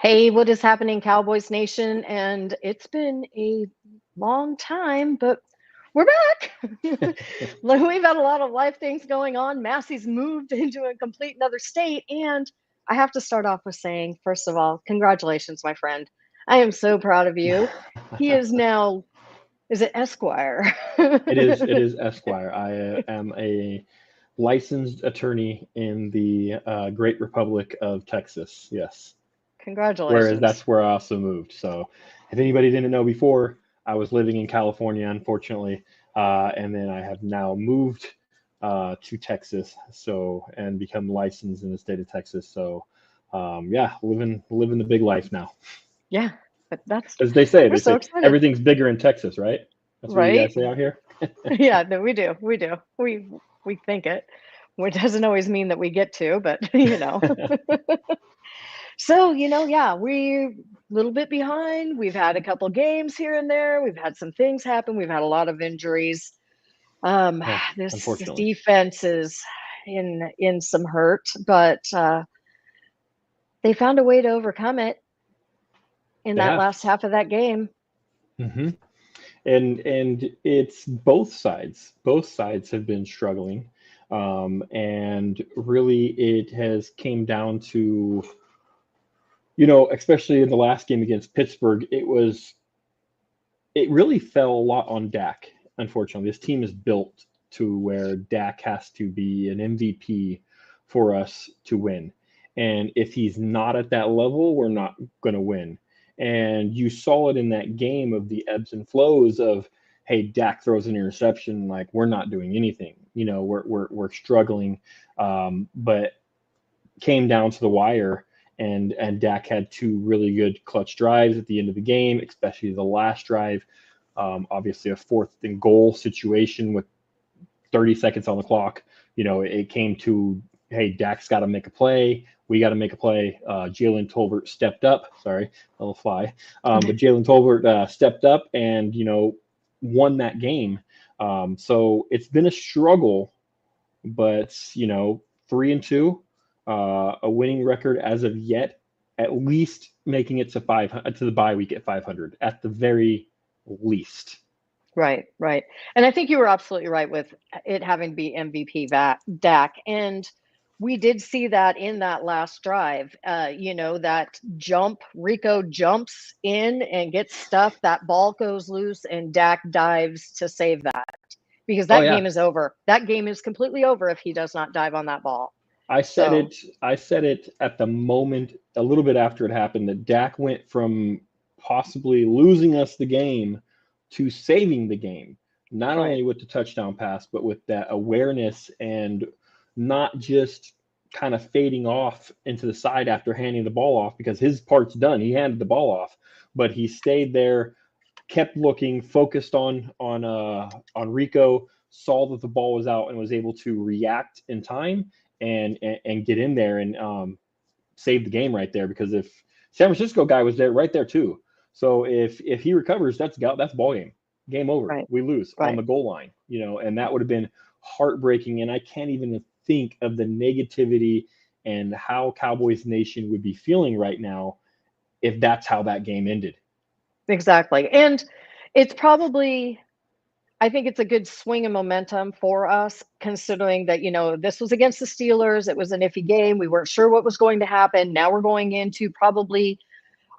Hey, what is happening, Cowboys Nation? And it's been a long time, but we're back. We've had a lot of life things going on. Massey's moved into a complete another state. And I have to start off with saying, first of all, congratulations, my friend. I am so proud of you. He is now, is it Esquire? It is Esquire. I am a licensed attorney in the Great Republic of Texas. Yes. Whereas Congratulations. that's where I also moved. So if anybody didn't know before, I was living in California, unfortunately, and then I have now moved to Texas. So and become licensed in the state of Texas. So yeah, living the big life now. Yeah, but As they say, we're they so say excited, everything's bigger in Texas, right? That's what you right? guys say out here. Yeah, no, we do. We do. We think it. Which doesn't always mean that we get to, but So, yeah, we're a little bit behind. We've had a couple games here and there. We've had some things happen. We've had a lot of injuries. Um, Yeah, this unfortunately. defense is in some hurt, but they found a way to overcome it in They that have. last half of that game. hmm and it's both sides. Both sides have been struggling, and really it has came down to especially in the last game against Pittsburgh, it really fell a lot on Dak. Unfortunately, this team is built to where Dak has to be an MVP for us to win. And if he's not at that level, we're not going to win. And you saw it in that game of the ebbs and flows of, hey, Dak throws an interception, like we're not doing anything. We're struggling, but came down to the wire. And Dak had two really good clutch drives at the end of the game, especially the last drive. Obviously, a fourth and goal situation with 30 seconds on the clock. It came to, hey, Dak's got to make a play. We got to make a play. Jalen Tolbert stepped up. Sorry, a little fly. But Jalen Tolbert stepped up and, won that game. So it's been a struggle, but, 3-2, a winning record as of yet, at least making it to the bye week at 500 at the very least. Right, right. And I think you were absolutely right with it having to be MVP Dak. And we did see that in that last drive. That jump, Rico jumps in and gets stuffed. That ball goes loose, and Dak dives to save that because Oh that yeah, game is over. That game is completely over if he does not dive on that ball. I said So, it. I said it at the moment, a little bit after it happened, that Dak went from possibly losing us the game to saving the game, not right, only with the touchdown pass, but with that awareness and not just kind of fading off into the side after handing the ball off because his part's done. He handed the ball off, but he stayed there, kept looking, focused on Rico, saw that the ball was out and was able to react in time and get in there and save the game right there. Because if San Francisco guy was there right there too, so if he recovers, that's ball game over. right, We lose on right. the goal line, and that would have been heartbreaking. And I can't even think of the negativity and how Cowboys Nation would be feeling right now if that's how that game ended. Exactly. And it's probably I think it's a good swing of momentum for us, considering that, this was against the Steelers. It was an iffy game. We weren't sure what was going to happen. Now we're going into probably,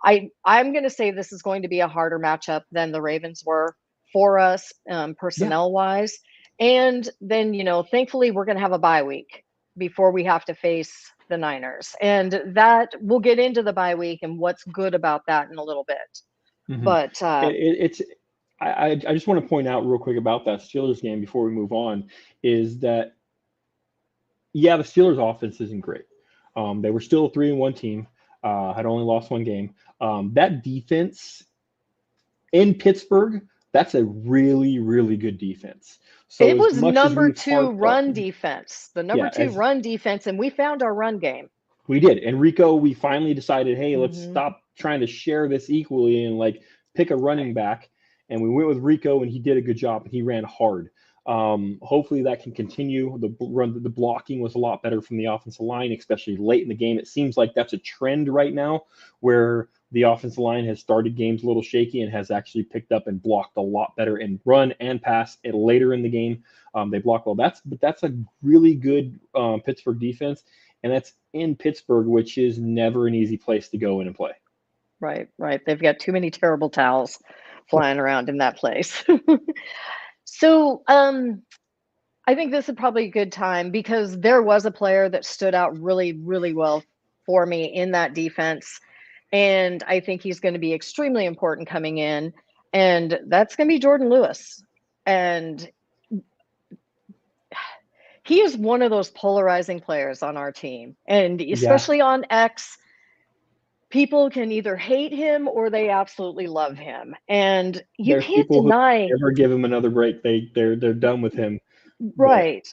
I'm going to say this is going to be a harder matchup than the Ravens were for us, Yeah. personnel wise. And then, thankfully, we're going to have a bye week before we have to face the Niners. And that we'll get into the bye week and what's good about that in a little bit. hmm But it's I just want to point out real quick about that Steelers game before we move on is that yeah, the Steelers offense isn't great. They were still a 3-1 team, had only lost one game. That defense in Pittsburgh, that's a really, really good defense. So it as was much as number we've two harped on, run defense, the number yeah, two as run defense, and we found our run game. we did. And Rico, we finally decided, hey, let's Hmm. stop trying to share this equally and like pick a running Right. back. And we went with Rico, and he did a good job, and he ran hard. Hopefully that can continue. The blocking was a lot better from the offensive line, especially late in the game. It seems like that's a trend right now where the offensive line has started games a little shaky and has actually picked up and blocked a lot better in run and pass it later in the game. They block well. That's a really good Pittsburgh defense, and that's in Pittsburgh, which is never an easy place to go in and play. Right. They've got too many terrible towels flying around in that place. So, I think this is probably a good time because there was a player that stood out really, really well for me in that defense. And I think he's going to be extremely important coming in. And that's going to be Jordan Lewis. And he is one of those polarizing players on our team. And especially on X, people can either hate him or they absolutely love him. And you There's can't people who deny. never give him another break. They're done with him. Right.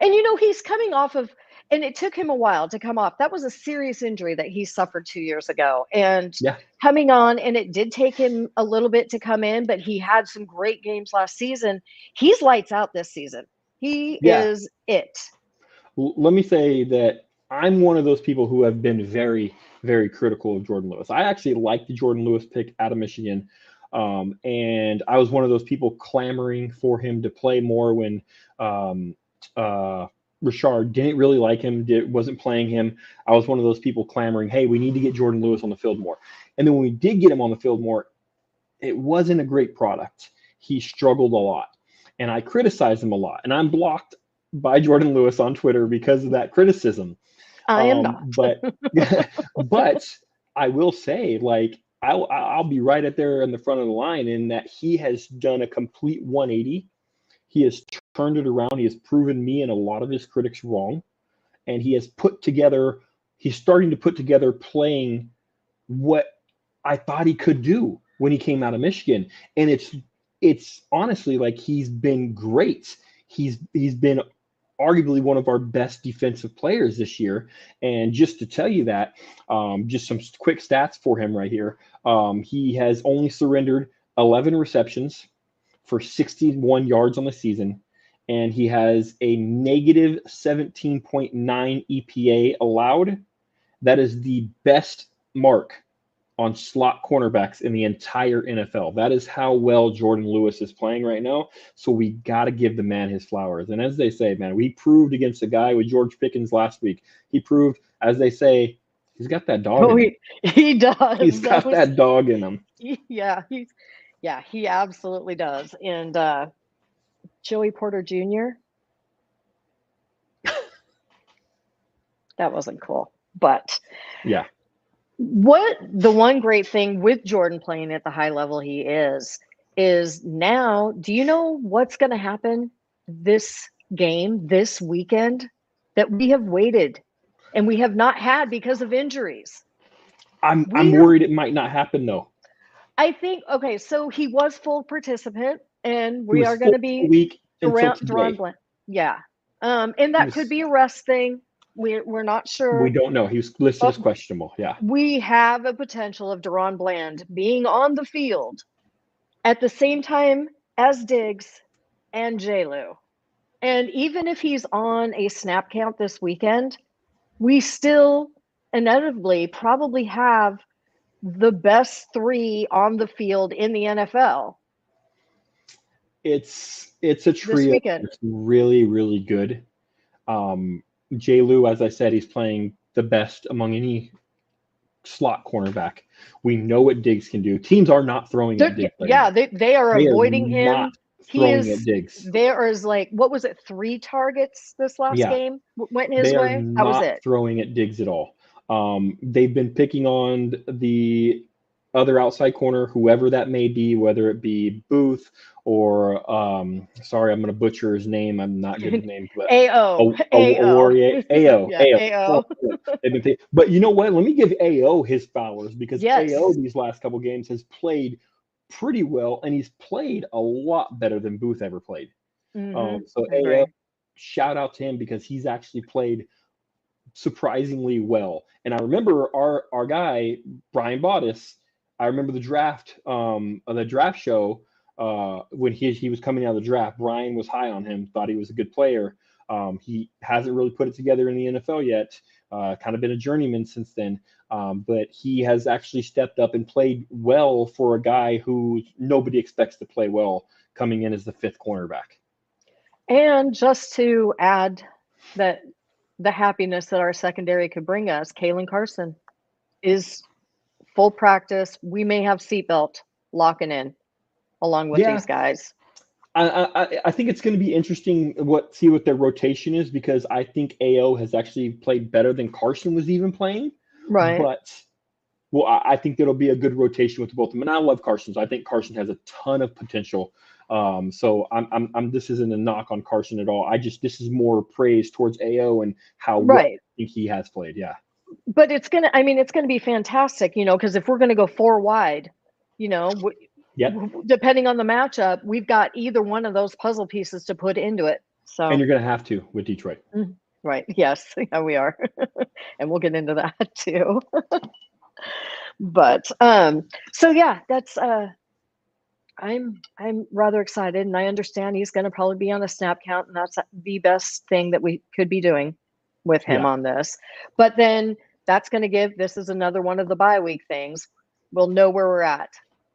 And he's coming off of, and it took him a while to come off. That was a serious injury that he suffered 2 years ago. And coming on, and it did take him a little bit to come in, but he had some great games last season. He's lights out this season. He is it. Let me say that I'm one of those people who have been very, very critical of Jordan Lewis. I actually like the Jordan Lewis pick out of Michigan. And I was one of those people clamoring for him to play more when Richard didn't really like him, wasn't playing him. I was one of those people clamoring, hey, we need to get Jordan Lewis on the field more. And then when we did get him on the field more, it wasn't a great product. He struggled a lot. And I criticized him a lot. And I'm blocked by Jordan Lewis on Twitter because of that criticism. I am not. But I will say, like, I'll be right up there in the front of the line in that he has done a complete 180. He has turned it around. He has proven me and a lot of his critics wrong. And he's starting to put together playing what I thought he could do when he came out of Michigan. And it's honestly like he's been great. He's been arguably one of our best defensive players this year. And just to tell you that, just some quick stats for him right here. He has only surrendered 11 receptions for 61 yards on the season, and he has a negative 17.9 EPA allowed. That is the best mark on slot cornerbacks in the entire NFL. That is how well Jordan Lewis is playing right now. So we got to give the man his flowers. And as they say, man, we proved against a guy with George Pickens last week. He proved, as they say, he's got that dog in him. He does. He's got that dog in him. Yeah, he absolutely does. And Joey Porter Jr. That wasn't cool. But yeah. The one great thing with Jordan playing at the high level he is now, do you know what's going to happen this game, this weekend, that we have waited and we have not had because of injuries? I'm worried it might not happen, though. I think, okay, so he was full participant, and we are going to be week around Deron Bland. Yeah. And that could be a rest thing. We're not sure. We don't know. He was listed as questionable. Yeah. We have a potential of Deron Bland being on the field at the same time as Diggs and JLew. And even if he's on a snap count this weekend, we still inevitably probably have the best three on the field in the NFL. It's a trio that's really, really good. JLew, as I said, he's playing the best among any slot cornerback. We know what Diggs can do. Teams are not throwing at Diggs. Yeah, they are avoiding him. Throwing at Diggs. There is what was it, 3 targets this last game went his way? That was it. Throwing at Diggs at all. They've been picking on the other outside corner, whoever that may be, whether it be Booth or sorry, I'm going to butcher his name. I'm not good with names, but AO. But you know what? Let me give AO his flowers because AO these last couple games has played pretty well, and he's played a lot better than Booth ever played. So AO, shout out to him because he's actually played surprisingly well. And I remember our guy Brian Bottas. I remember the draft show. when he was coming out of the draft. Brian was high on him, thought he was a good player. He hasn't really put it together in the NFL yet. Kind of been a journeyman since then. But he has actually stepped up and played well for a guy who nobody expects to play well coming in as the 5th cornerback. And just to add that the happiness that our secondary could bring us, Kalen Carson is full practice. We may have seatbelt locking in along with these guys. I think it's going to be interesting see what their rotation is, because I think AO has actually played better than Carson was even playing. Right. But I think there'll be a good rotation with both of them. And I love Carson. So I think Carson has a ton of potential. So this isn't a knock on Carson at all. This is more praise towards AO and how well I think he has played. Yeah. But it's going to be fantastic, because if we're going to go 4 wide, depending on the matchup, we've got either one of those puzzle pieces to put into it. So, and you're going to have to with Detroit. Right. Yes. Yeah, we are. And we'll get into that too. But so yeah, that's I'm rather excited, and I understand he's going to probably be on a snap count, and that's the best thing that we could be doing with him on this. But then this is another one of the bye week things. We'll know where we're at.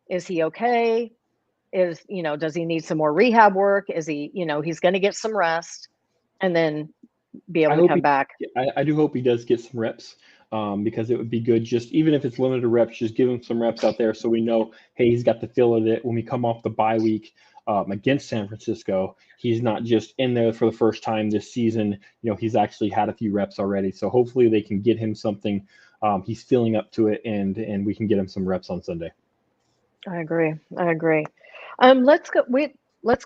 Is he okay? Does he need some more rehab work? Is he, he's going to get some rest and then be able to come back. I do hope he does get some reps, because it would be good, just even if it's limited reps, just give him some reps out there so we know, hey, he's got the feel of it when we come off the bye week against San Francisco. He's not just in there for the first time this season. He's actually had a few reps already. So hopefully they can get him something. He's feeling up to it, and we can get him some reps on Sunday. I agree. Let's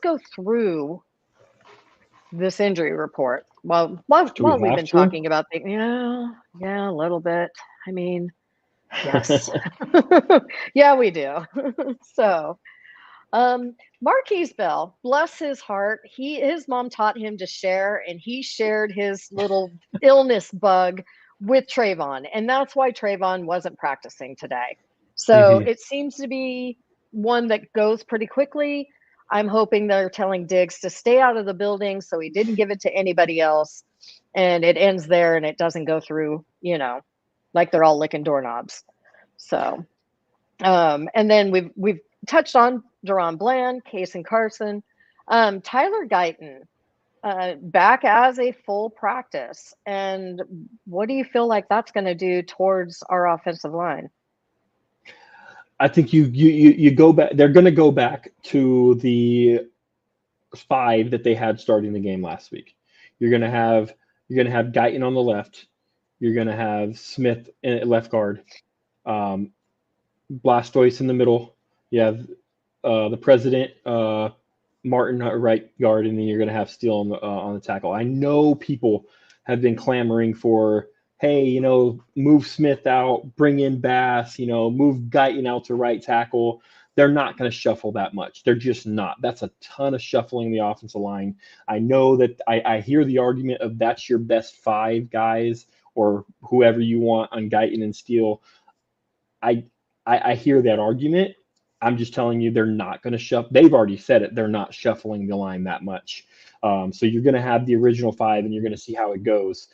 go through this injury report. While we've been talking about yeah, a little bit. I mean, yes. Yeah, we do. So, Marquise Bell, bless his heart, his mom taught him to share, and he shared his little illness bug with Trayvon, and that's why Trayvon wasn't practicing today. So it seems to be one that goes pretty quickly. I'm hoping they're telling Diggs to stay out of the building so he didn't give it to anybody else, and it ends there and it doesn't go through, like they're all licking doorknobs. So, and then we've touched on Deron Bland, Case and Carson, Tyler Guyton, back as a full practice. And what do you feel like that's going to do towards our offensive line? I think you go back. They're going to go back to the 5 that they had starting the game last week. You're going to have Guyton on the left. You're going to have Smith at left guard, Blastoise in the middle. You have the president, Martin at right guard, and then you're going to have Steele on the tackle. I know people have been clamoring for, hey, move Smith out, bring in Bass, move Guyton out to right tackle. They're not going to shuffle that much. They're just not. That's a ton of shuffling the offensive line. I know that I hear the argument of that's your best 5 guys or whoever you want on Guyton and Steele. I hear that argument. I'm just telling you, they're not going to shuffle. They've already said it. They're not shuffling the line that much. So you're going to have the original 5, and you're going to see how it goes.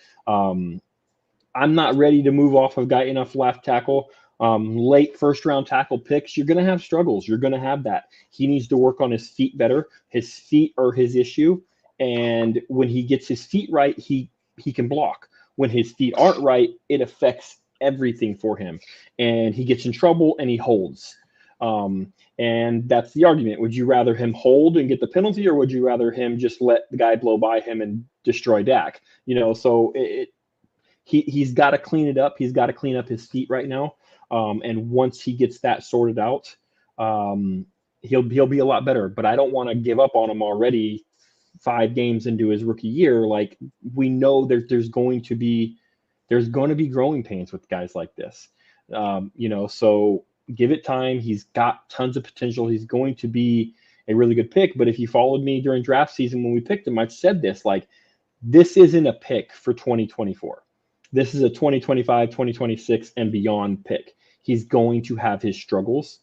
I'm not ready to move off of Guyton off left tackle. Late first-round tackle picks, you're going to have struggles. You're going to have that. He needs to work on his feet better. His feet are his issue. And when he gets his feet right, he can block. When his feet aren't right, it affects everything for him. And he gets in trouble, and he holds. And that's the argument. Would you rather him hold and get the penalty, or would you rather him just let the guy blow by him and destroy Dak? So he's got to clean it up. He's got to clean up his feet right now. And once he gets that sorted out, he'll be a lot better. But I don't want to give up on him already 5 games into his rookie year. Like, we know there's going to be growing pains with guys like this. So give it time. He's got tons of potential. He's going to be a really good pick. But if you followed me during draft season when we picked him, I said this, like, this isn't a pick for 2024. This is a 2025, 2026, and beyond pick. He's going to have his struggles.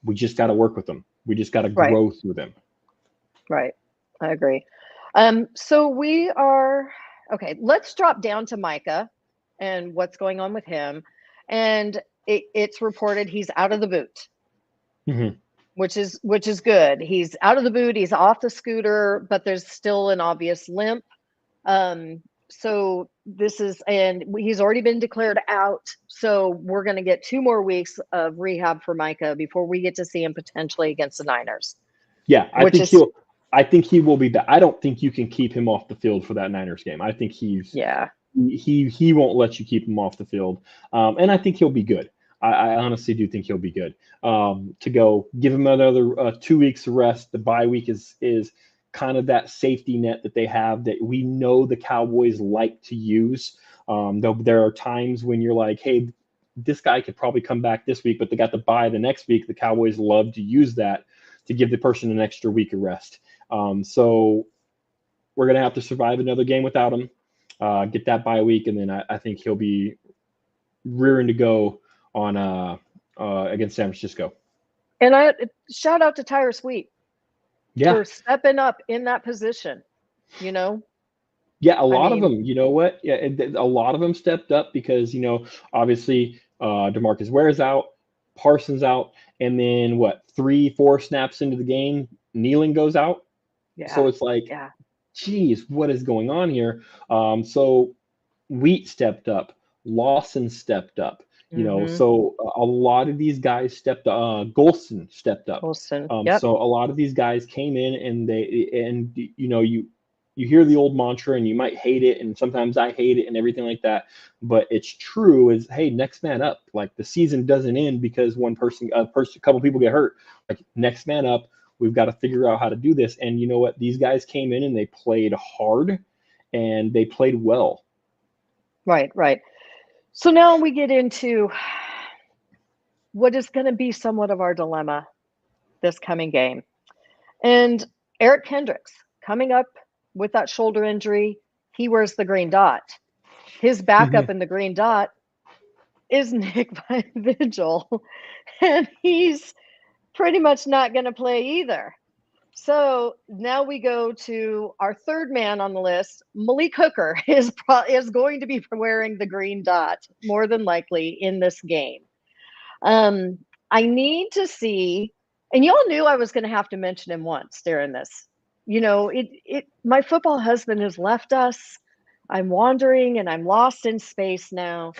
We just got to work with him. We just got to Right. grow through them. Right. I agree. So we are okay. Let's drop down to Micah and what's going on with him. And it's reported he's out of the boot, Mm-hmm. which is good. He's out of the boot. He's off the scooter, but there's still an obvious limp. So this is, and he's already been declared out. So we're going to get 2 more weeks of rehab for Micah before we get to see him potentially against the Niners. Yeah, Which is, I think he will be back. I don't think you can keep him off the field for that Niners game. I think yeah. he won't let you keep him off the field, and I think he'll be good. I honestly do think he'll be good. To go give him another 2 weeks of rest. The bye week is kind of that safety net that they have that we know the Cowboys like to use. Though there are times when you're like, hey, this guy could probably come back this week, but they got the bye the next week. The Cowboys love to use that to give the person an extra week of rest. So we're going to have to survive another game without him, get that bye week, and then I think he'll be rearing to go on against San Francisco. And I shout out to Tyler Sweet for Yeah. stepping up in that position, you know? Yeah, a lot of them, you know what? Yeah, a lot of them stepped up because, obviously DeMarcus Ware's out, Parsons out, and then 3-4 snaps into the game, Nealon goes out. Yeah. So it's like, yeah. Geez, what is going on here? So Wheat stepped up, Lawson stepped up, so a lot of these guys stepped up. Golston stepped up. Yep. So a lot of these guys came in and you hear the old mantra and you might hate it, and sometimes I hate it and everything like that, but it's true is, hey, next man up. Like, the season doesn't end because a couple people get hurt. Like, next man up. We've got to figure out how to do this. And you know what? These guys came in and they played hard and they played well. Right. So now we get into what is going to be somewhat of our dilemma this coming game. And Eric Kendricks coming up with that shoulder injury, he wears the green dot. His backup in the green dot is Nick Vigil, and he's pretty much not going to play either. So now we go to our third man on the list. Malik Hooker is going to be wearing the green dot more than likely in this game. I need to see, and y'all knew I was going to have to mention him once during this. My football husband has left us. I'm wandering and I'm lost in space now.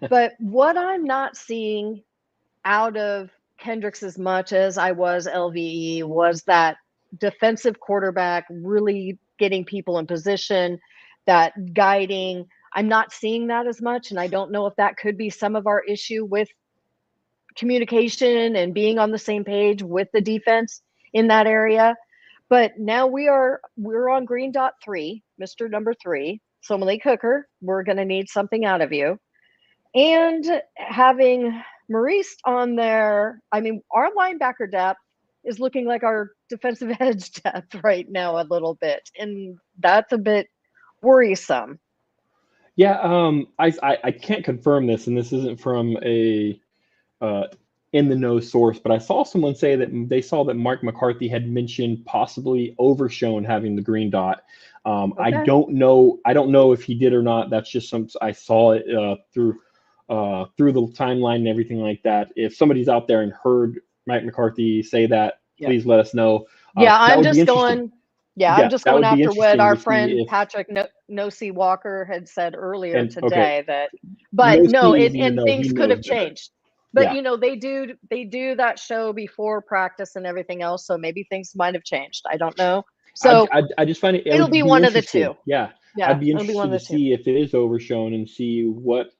But what I'm not seeing out of Kendricks as much as I was LVE was that defensive quarterback really getting people in position, that guiding. I'm not seeing that as much, and I don't know if that could be some of our issue with communication and being on the same page with the defense in that area. But now we're on green dot 3, Mr. Number 3. So Malik Hooker, we're going to need something out of you. And having Maurice on there, I mean, our linebacker depth is looking like our defensive edge depth right now a little bit, and that's a bit worrisome. Yeah, I can't confirm this, and this isn't from a in the know source, but I saw someone say that they saw that Mark McCarthy had mentioned possibly Overshone having the green dot. Okay. I don't know if he did or not. That's just I saw it through the timeline and everything like that. If somebody's out there and heard Mike McCarthy say that, please let us know. Yeah, I'm just going. Yeah, I'm just going after what our friend Patrick No-See Walker had said earlier today. But things could have changed. But they do that show before practice and everything else, so maybe things might have changed. I don't know. So I just find it'll be one of the two. Yeah, I'd be interested to see if it is Overshone and see what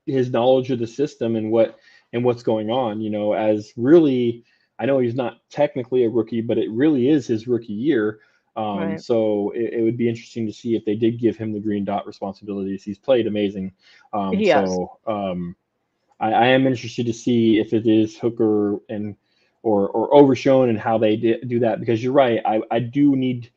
his knowledge of the system and what's going on. As really, I know he's not technically a rookie, but it really is his rookie year. Right. So it would be interesting to see if they did give him the green dot responsibilities. He's played amazing. I am interested to see if it is Hooker or Overshone and how they do that, because you're right. I do need.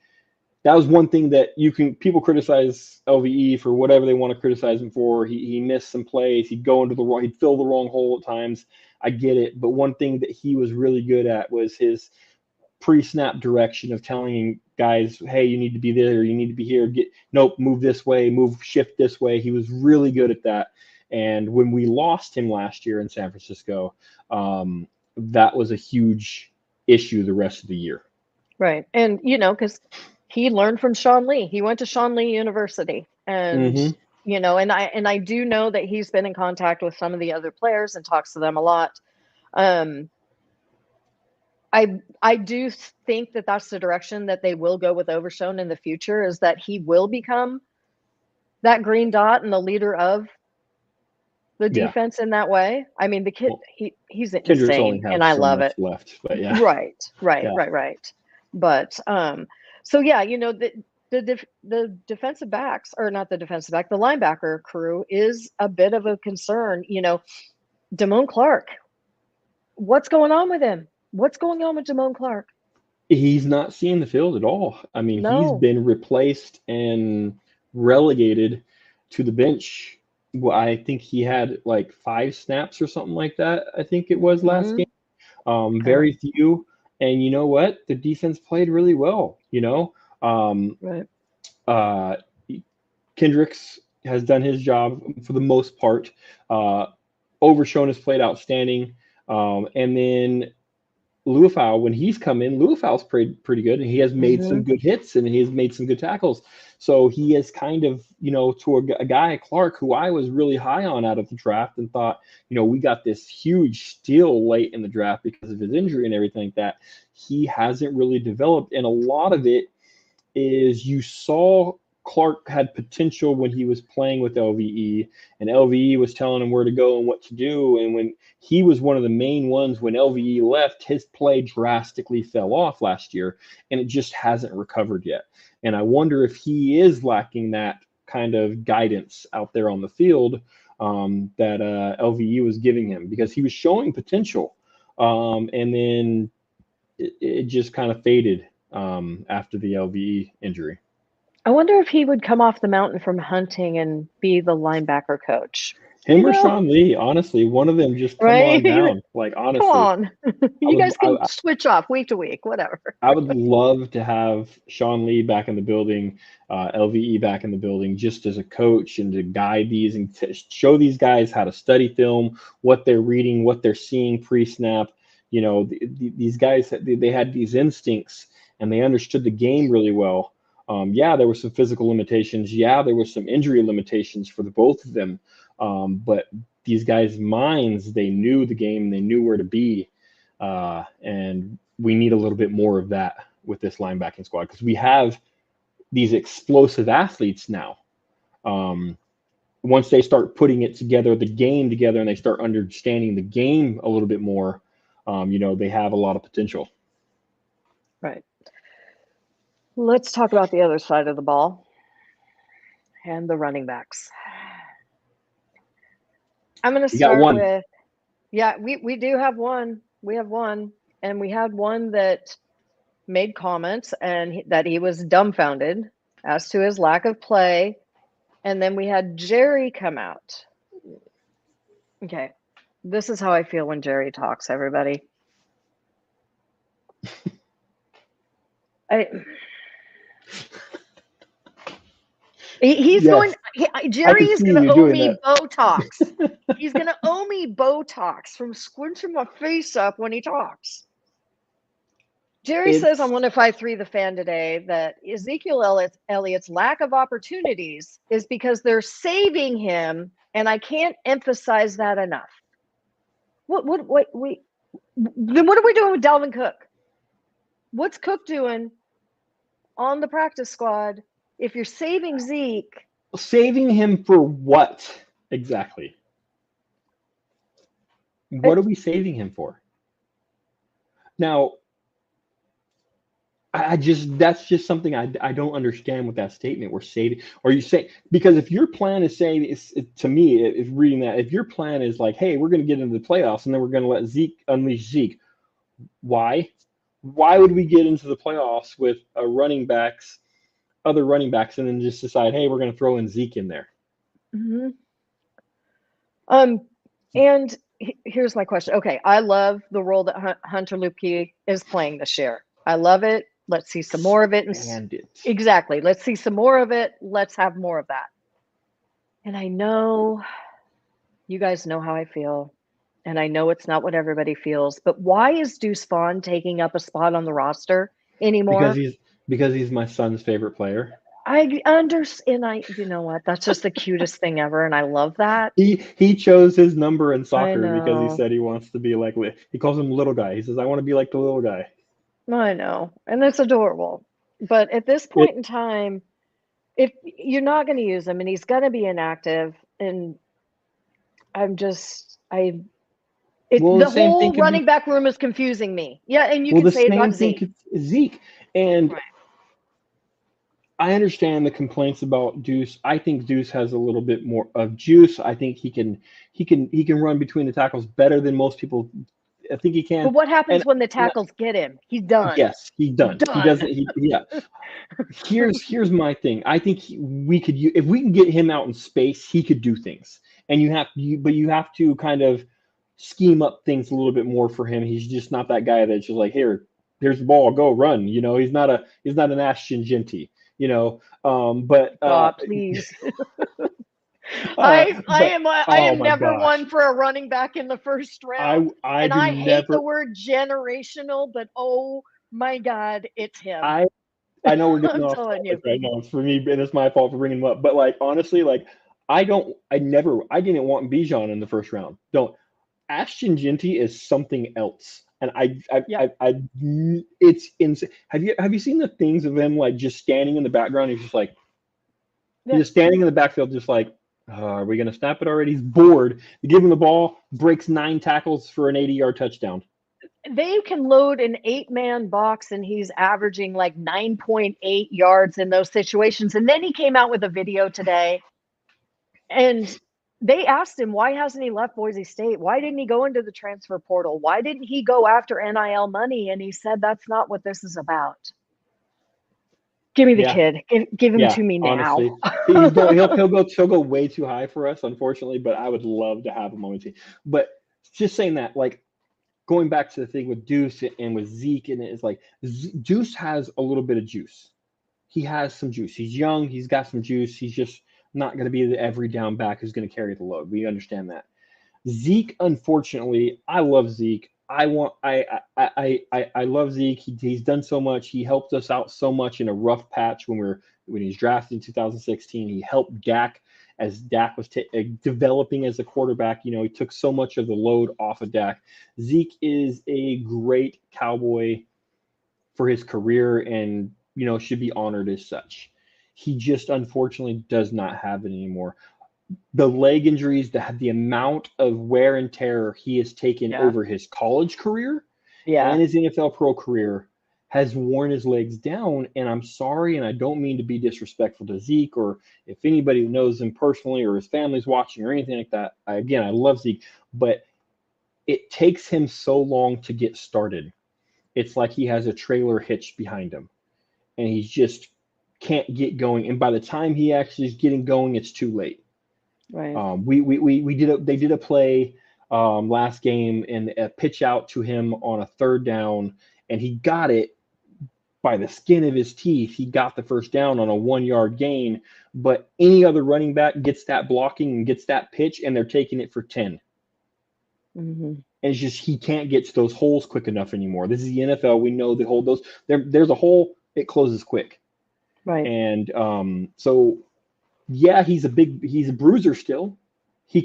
That was one thing that people criticize LVE for whatever they want to criticize him for. He missed some plays. He'd fill the wrong hole at times. I get it. But one thing that he was really good at was his pre-snap direction of telling guys, hey, you need to be there, you need to be here, nope, move this way, shift this way. He was really good at that. And when we lost him last year in San Francisco, that was a huge issue the rest of the year. Right. And, because he learned from Sean Lee. He went to Sean Lee University. And, and I do know that he's been in contact with some of the other players and talks to them a lot. I do think that that's the direction that they will go with Overshown in the future, is that he will become that green dot and the leader of the defense in that way. I mean, the kid, he's insane, and I love it. Left, but yeah. Right. But so yeah, the defensive backs, or not the defensive back, the linebacker crew is a bit of a concern. Damone Clark, what's going on with him? What's going on with Damone Clark? He's not seeing the field at all. I mean, he's been replaced and relegated to the bench. Well, I think he had like 5 snaps or something like that. I think it was last game. Very few. And you know what? The defense played really well. Kendricks has done his job for the most part. Overshown has played outstanding. And then Leufau, when he's come in, Leufau's pretty good, and he has made some good hits, and he has made some good tackles. So he is kind of, to a guy, Clark, who I was really high on out of the draft and thought, we got this huge steal late in the draft because of his injury and everything like that. He hasn't really developed, and a lot of it is you saw Clark had potential when he was playing with LVE, and LVE was telling him where to go and what to do. And when he was one of the main ones, when LVE left, his play drastically fell off last year, and it just hasn't recovered yet. And I wonder if he is lacking that kind of guidance out there on the field that LVE was giving him, because he was showing potential. And then it just kind of faded after the LVE injury. I wonder if he would come off the mountain from hunting and be the linebacker coach. Him or Sean Lee, honestly, one of them just come on down. Like, honestly. Come on. You guys can switch off week to week, whatever. I would love to have Sean Lee back in the building, LVE back in the building, just as a coach, and to guide these and to show these guys how to study film, what they're reading, what they're seeing pre-snap. These guys, they had these instincts, and they understood the game really well. There were some physical limitations. There were some injury limitations for the both of them. But these guys' minds, they knew the game, they knew where to be. And we need a little bit more of that with this linebacking squad, because we have these explosive athletes now. Once they start putting it together, the game together, and they start understanding the game a little bit more, they have a lot of potential. Right. Let's talk about the other side of the ball and the running backs. I'm going to start with, we do have one. We have one, and we had one that made comments and that he was dumbfounded as to his lack of play. And then we had Jerry come out. Okay. This is how I feel when Jerry talks, everybody. Jerry is going to owe me Botox. He's going to owe me Botox from squinching my face up when he talks. Jerry says on 105.3 The Fan today that Ezekiel Elliott's lack of opportunities is because they're saving him, and I can't emphasize that enough. Then what are we doing with Dalvin Cook? What's Cook doing on the practice squad if you're saving Zeke? Saving him for what exactly? What are we saving him for? Now, that's just something I don't understand with that statement. We're saving, or you say, because if your plan is saying, to me, if reading that, if your plan is like, hey, we're going to get into the playoffs and then we're going to let Zeke unleash Zeke, why? Why would we get into the playoffs with other running backs, and then just decide, hey, we're going to throw in Zeke in there? And here's my question. Okay, I love the role that Hunter Luepke is playing this year. I love it. Let's see some more of it. Expand it. Exactly. Let's see some more of it. Let's have more of that. And I know you guys know how I feel, and I know it's not what everybody feels, but why is Deuce Vaughn taking up a spot on the roster Because anymore? he's my son's favorite player. I understand. You know what? That's just the cutest thing ever, and I love that. He chose his number in I soccer because he know. said he wants to be like, he calls him little guy. He says, I want to be like the little guy. I know. And it's adorable. But at this It, point in time, if you're not going to use him and he's going to be inactive, and I'm just, well, the the same thing whole could be, running back room is confusing me. Yeah. And you well, can the say it same about thing Zeke. could Zeke. And Right. I understand the complaints about Deuce. I think Deuce has a little bit more of juice. I think he can run between the tackles better than most people. I think he can. But what And happens when the tackles get him? He's done. yes, he's done. He Done. doesn't. Yeah. Here's my thing. I think we could if we can get him out in space, he could do things. And but you have to kind of scheme up things a little bit more for him. He's just not that guy that's just like, here's the ball, go run. He's not an Ashton Genty. But God, please. but I oh am my never one gosh, for a running back in the first round. I And do I hate the never. word generational, but oh my God, it's him. I I know we're getting I'm off telling topic you. right now. It's for me, and it's my fault for bringing him up. But like honestly, like I don't, I never, I didn't want Bijan in the first round. Don't. Ashton Genty is something else, and Yeah. it's insane. Have you seen the things of him like just standing in the background? He's just like he's Yeah. just standing in the backfield, just like, are we gonna snap it already? He's bored. You give him the ball, breaks 9 tackles for an 80-yard touchdown. They can load an 8-man box and he's averaging like 9.8 yards in those situations. And then he came out with a video today and they asked him, why hasn't he left Boise State? Why didn't he go into the transfer portal? Why didn't he go after NIL money? And he said, that's not what this is about. Give me the Yeah, kid. Give him yeah. to me now. Honestly, he'll go way too high for us, unfortunately. But I would love to have him on the team. But just saying that, like going back to the thing with Deuce and with Zeke, and it's like Deuce has a little bit of juice. He has some juice. He's young. He's got some juice. He's just not going to be the every down back who's going to carry the load. We understand that. Zeke, unfortunately, I love Zeke. I love Zeke. He's done so much. He helped us out so much in a rough patch when he was drafted in 2016. He helped Dak as Dak was developing as a quarterback. He took so much of the load off of Dak. Zeke is a great Cowboy for his career and should be honored as such. He just unfortunately does not have it anymore. The leg injuries, the amount of wear and tear he has taken Yeah. over his college career Yeah. and his NFL pro career has worn his legs down. And I'm sorry, and I don't mean to be disrespectful to Zeke, or if anybody knows him personally or his family's watching or anything like that. I love Zeke, but it takes him so long to get started. It's like he has a trailer hitched behind him and he just can't get going. And by the time he actually is getting going, it's too late. Right. They did a play last game and a pitch out to him on a 3rd down, and he got it by the skin of his teeth. He got the first down on a 1-yard gain, but any other running back gets that blocking and gets that pitch, and they're taking it for 10. Mm-hmm. And it's just he can't get to those holes quick enough anymore. This is the NFL. We know the hole. There's a hole. It closes quick. Right. And so yeah, he's a bruiser still. He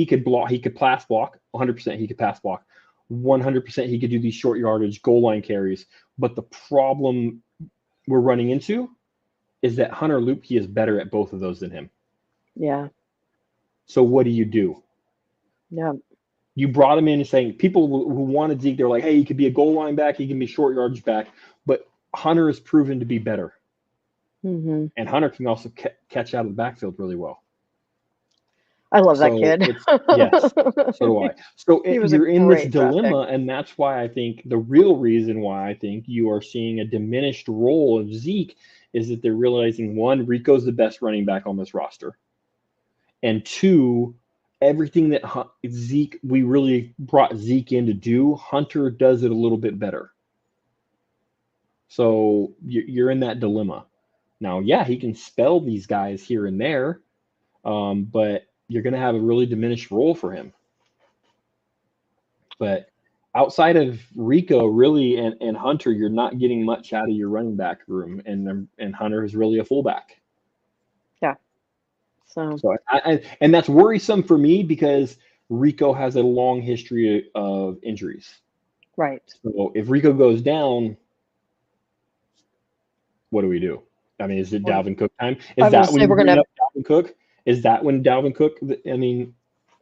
could block. He could pass block 100%. He could pass block 100%. He could do these short yardage goal line carries. But the problem we're running into is that Hunter Luepke is better at both of those than him. Yeah. So what do you do? Yeah. You brought him in and saying people who wanted Zeke, they're like, hey, he could be a goal line back. He can be short yardage back. But Hunter has proven to be better. Mm-hmm. And Hunter can also catch out of the backfield really well. I love that kid. Yes, so do I. So you're in this dilemma, pick. and that's why I think the real reason why I think you are seeing a diminished role of Zeke is that they're realizing, one, Rico's the best running back on this roster, and two, everything that Zeke, we really brought Zeke in to do, Hunter does it a little bit better. So you're in that dilemma. Now, yeah, he can spell these guys here and there, but you're going to have a really diminished role for him. But outside of Rico, really, and Hunter, you're not getting much out of your running back room, and Hunter is really a fullback. Yeah. So And that's worrisome for me because Rico has a long history of injuries. right. So if Rico goes down, what do we do? I mean, is it Dalvin Cook time? I Is was that gonna when say you we're bring gonna up Dalvin Cook? Is that when Dalvin Cook? I mean,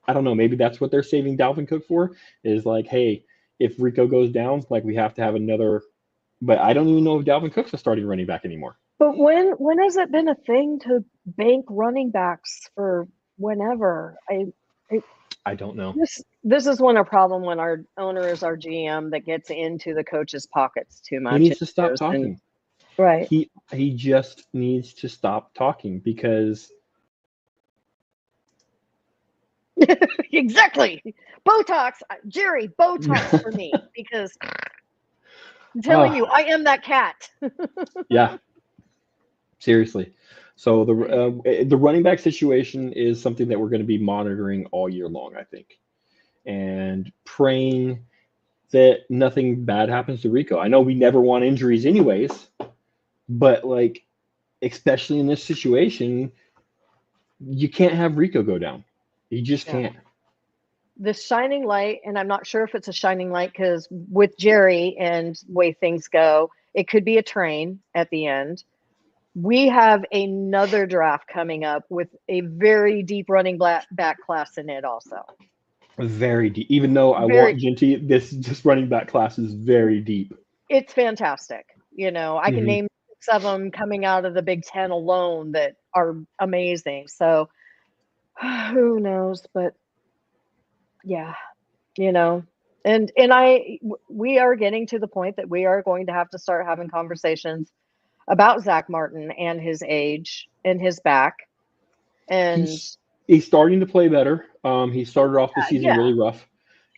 I don't know. Maybe that's what they're saving Dalvin Cook for. Is like, hey, if Rico goes down, like we have to have another. But I don't even know if Dalvin Cook's a starting running back anymore. But when has it been a thing to bank running backs for whenever? I don't know. This is when a problem when our owner is our GM that gets into the coach's pockets too much. He needs to and stop goes in- talking. right. He just needs to stop talking because Exactly. Botox, Jerry, Botox for me because I'm telling you, I am that cat. yeah, seriously. So the running back situation is something that we're going to be monitoring all year long, I think, and praying that nothing bad happens to Rico. I know we never want injuries, anyways, but like, especially in this situation, you can't have Rico go down. You just can't. This shining light, and I'm not sure if it's a shining light because with Jerry and the way things go, it could be a train at the end. We have another draft coming up with a very deep running back class in it also. Very deep. Even though I want Genty, this running back class is very deep. It's fantastic. You know, I can name 6 of them coming out of the Big Ten alone that are amazing. So who knows? But yeah, you know, and we are getting to the point that we are going to have to start having conversations about Zach Martin and his age and his back. And he's starting to play better. He started off the season really rough.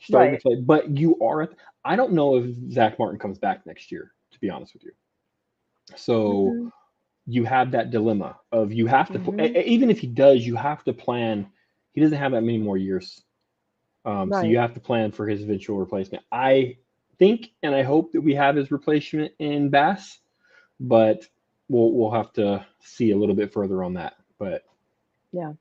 Starting to play, but I don't know if Zach Martin comes back next year, to be honest with you. So you have that dilemma of you have to even if he does, you have to plan. He doesn't have that many more years. So you have to plan for his eventual replacement. I think and I hope that we have his replacement in Bass, but we'll have to see a little bit further on that. But yeah,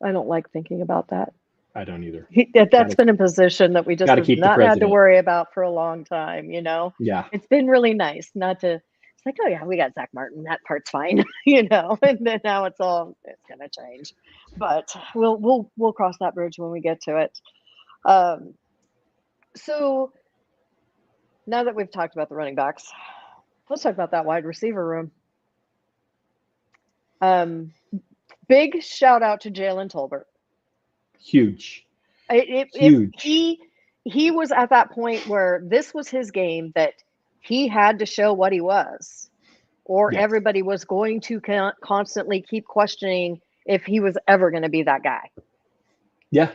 I don't like thinking about that. I don't either. That's been a position that we just have not had to worry about for a long time, you know? Yeah. It's been really nice not to, it's like, oh yeah, we got Zach Martin. That part's fine, you know? And then now it's going to change. But we'll cross that bridge when we get to it. So now that we've talked about the running backs, let's talk about that wide receiver room. Big shout out to Jalen Tolbert. Huge. Huge. He was at that point where this was his game that he had to show what he was, or everybody was going to constantly keep questioning if he was ever going to be that guy. Yeah,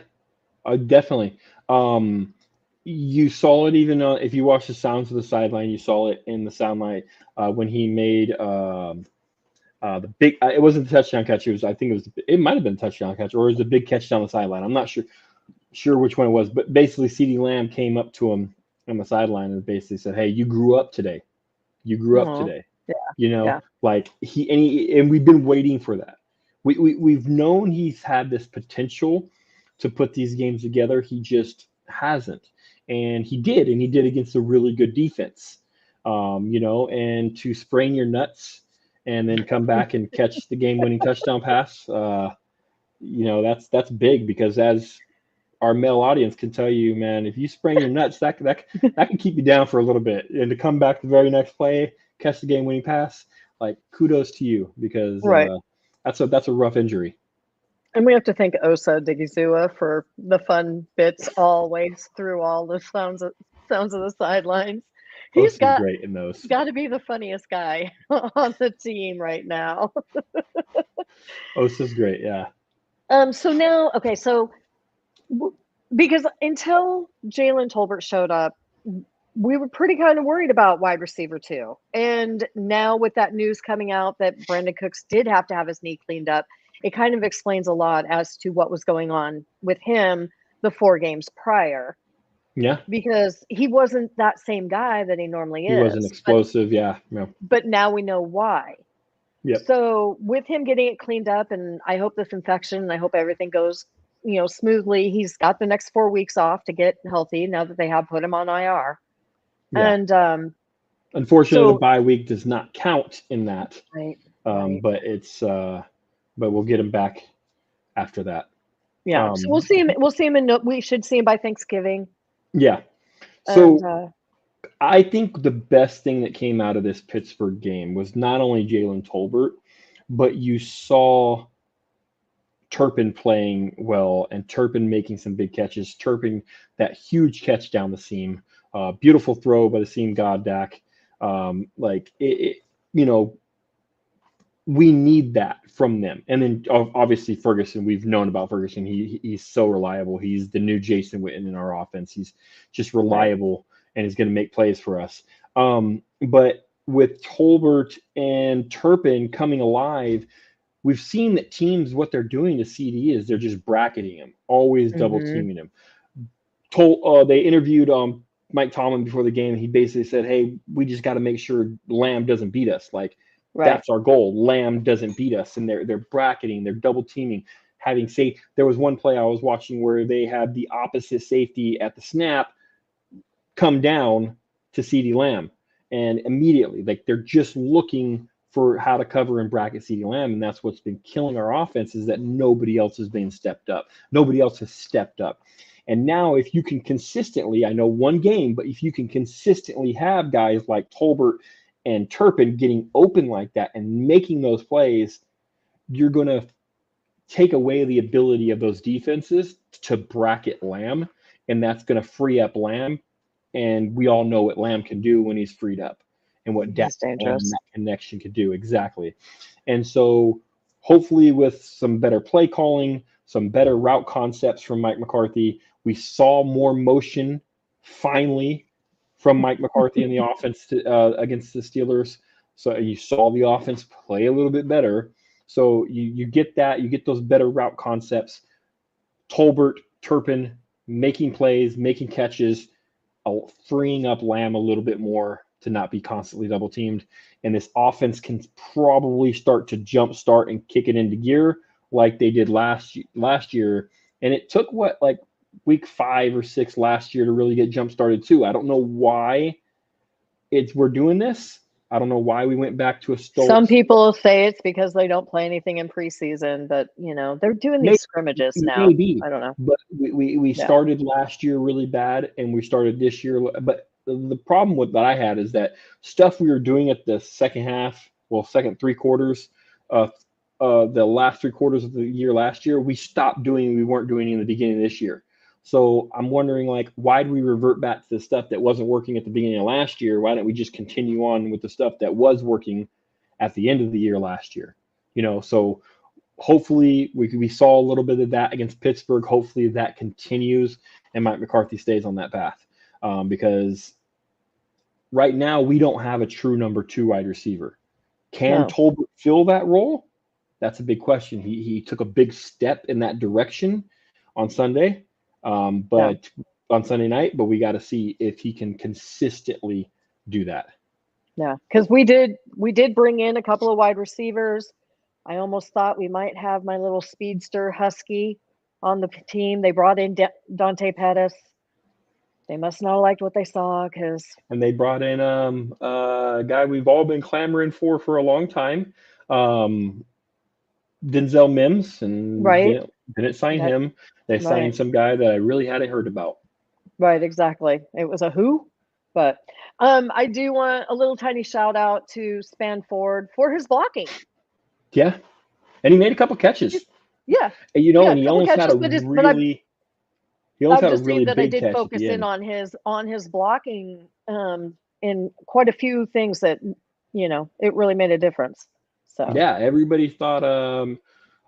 definitely. You saw it even if you watch the sounds of the sideline. You saw it in the soundline when he made the big. It wasn't the touchdown catch. It might have been a touchdown catch, or it was a big catch down the sideline. I'm not sure which one it was, but basically CeeDee Lamb came up to him on the sideline and basically said, "Hey, you grew up today. You grew up today." Yeah. You know, like and we've been waiting for that. We've known he's had this potential to put these games together. He just hasn't, and he did against a really good defense. You know, and to sprain your nuts and then come back and catch the game-winning touchdown pass. You know, that's big because as our male audience can tell you, man, if you sprain your nuts, that can keep you down for a little bit. And to come back the very next play, catch the game-winning pass, like kudos to you because that's a rough injury. And we have to thank Osa Digizua for the fun bits always through all the sounds of the sidelines. He's great in those. Got to be the funniest guy on the team right now. Osa's great, yeah. So now, okay, so because until Jalen Tolbert showed up, we were pretty kind of worried about wide receiver too. And now with that news coming out that Brandon Cooks did have to have his knee cleaned up, it kind of explains a lot as to what was going on with him the 4 games prior, Yeah, because he wasn't that same guy that he normally he wasn't is. But explosive. Yeah, yeah, now we know why. yep, So with him getting it cleaned up, and I hope this infection, and I hope everything goes, smoothly. He's got the next 4 weeks off to get healthy now that they have put him on IR. yeah. And Unfortunately, the so bye week does not count in that, right, right. but but we'll get him back after that. Yeah. So we'll Um, see him. We'll see him we should see him by Thanksgiving. yeah. And So I think the best thing that came out of this Pittsburgh game was not only Jalen Tolbert, but you saw Turpin playing well and Turpin making some big catches. Turpin, that huge catch down the seam, beautiful throw by the seam god Dak. Like you know, we need that from them. And then obviously Ferguson, we've known about Ferguson. He's so reliable. He's the new Jason Witten in our offense. He's just right. reliable and he's going to make plays for us. But with Tolbert and Turpin coming alive, we've seen that teams, what they're doing to CD is they're just bracketing him, always double Hmm. teaming him. They interviewed Mike Tomlin before the game. He basically said, "Hey, we just got to make sure Lamb doesn't beat us. Like Right. that's our goal. Lamb doesn't beat us." And they're bracketing, they're double teaming, having say. There was one play I was watching where they had the opposite safety at the snap come down to CD Lamb, and immediately, like they're just looking for how to cover and bracket CD Lamb, and that's what's been killing our offense is that nobody else has been stepped up. Nobody else has stepped up. And now, if you can consistently, I know one game, but if you can consistently have guys like Tolbert and Turpin getting open like that and making those plays, you're going to take away the ability of those defenses to bracket Lamb, and that's going to free up Lamb. And we all know what Lamb can do when he's freed up and what Dak He's and dangerous. that connection could do. Exactly. And so hopefully with some better play calling, some better route concepts from Mike McCarthy, we saw more motion finally from Mike McCarthy in the offense against the Steelers. So you saw the offense play a little bit better. So you get that, you get those better route concepts. Tolbert, Turpin making plays, making catches, freeing up Lamb a little bit more to not be constantly double teamed. And this offense can probably start to jump start and kick it into gear like they did last year. And it took like week 5 or 6 last year to really get jump started too. I don't know why we're doing this. I don't know why we went back to a Some Stoltz. people say it's because they don't play anything in preseason, but they're doing these Maybe, scrimmages now. maybe, I don't know. but we Yeah. started last year really bad, and we started this year. But the problem with that I had is that stuff we were doing at the second half, well, second 3 quarters, uh, the last 3 quarters of the year last year, we stopped doing. We weren't doing in the beginning of this year. So I'm wondering, like, why did we revert back to the stuff that wasn't working at the beginning of last year? Why don't we just continue on with the stuff that was working at the end of the year last year? So hopefully we saw a little bit of that against Pittsburgh. Hopefully that continues and Mike McCarthy stays on that path because right now we don't have a true number 2 wide receiver. Can No. Tolbert fill that role? That's a big question. He took a big step in that direction on Sunday, Yeah. but on Sunday night. But we got to see if he can consistently do that. Yeah. Because we did bring in a couple of wide receivers. I almost thought we might have my little speedster husky on the team. They brought in Dante Pettis. They must not have liked what they saw because And they brought in a guy we've all been clamoring for a long time, um, Denzel Mims, and right, didn't sign that him. They right, signed some guy that I really hadn't heard about. right, exactly. It was a who, but I do want a little tiny shout out to Span Ford for his blocking. Yeah, and he made a couple catches. Yeah, And yeah, a and he couple almost had catches, a but he almost I'm had a just really saying that I big did catch at focus the in end. on his blocking in quite a few things that it really made a difference. So Yeah, everybody thought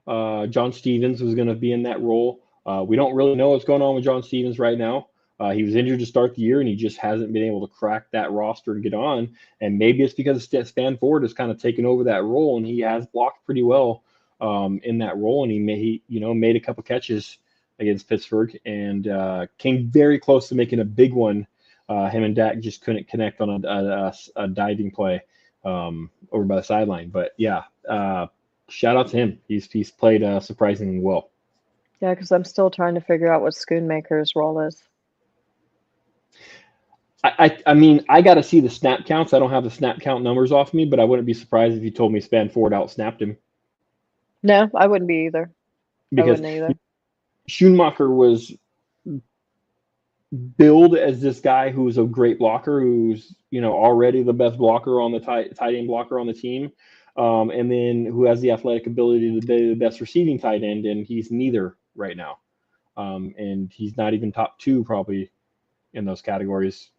John Stevens was going to be in that role. We don't really know what's going on with John Stevens right now. He was injured to start the year, and he just hasn't been able to crack that roster and get on. And maybe it's because Stan Ford has kind of taken over that role, and he has blocked pretty well in that role. And he made a couple catches against Pittsburgh and came very close to making a big one. Him and Dak just couldn't connect on a diving play over by the sideline. But yeah, shout out to him. He's played surprisingly well. Yeah, because I'm still trying to figure out what Schoonmaker's role is. I mean, I got to see the snap counts. I don't have the snap count numbers off me, but I wouldn't be surprised if you told me Span Ford outsnapped him. No, I wouldn't be either. Because Schoonmaker was billed as this guy who's a great blocker, who's already the best blocker on the tight end blocker on the team, and then who has the athletic ability to be the best receiving tight end, and he's neither right now, and he's not even top 2 probably in those categories.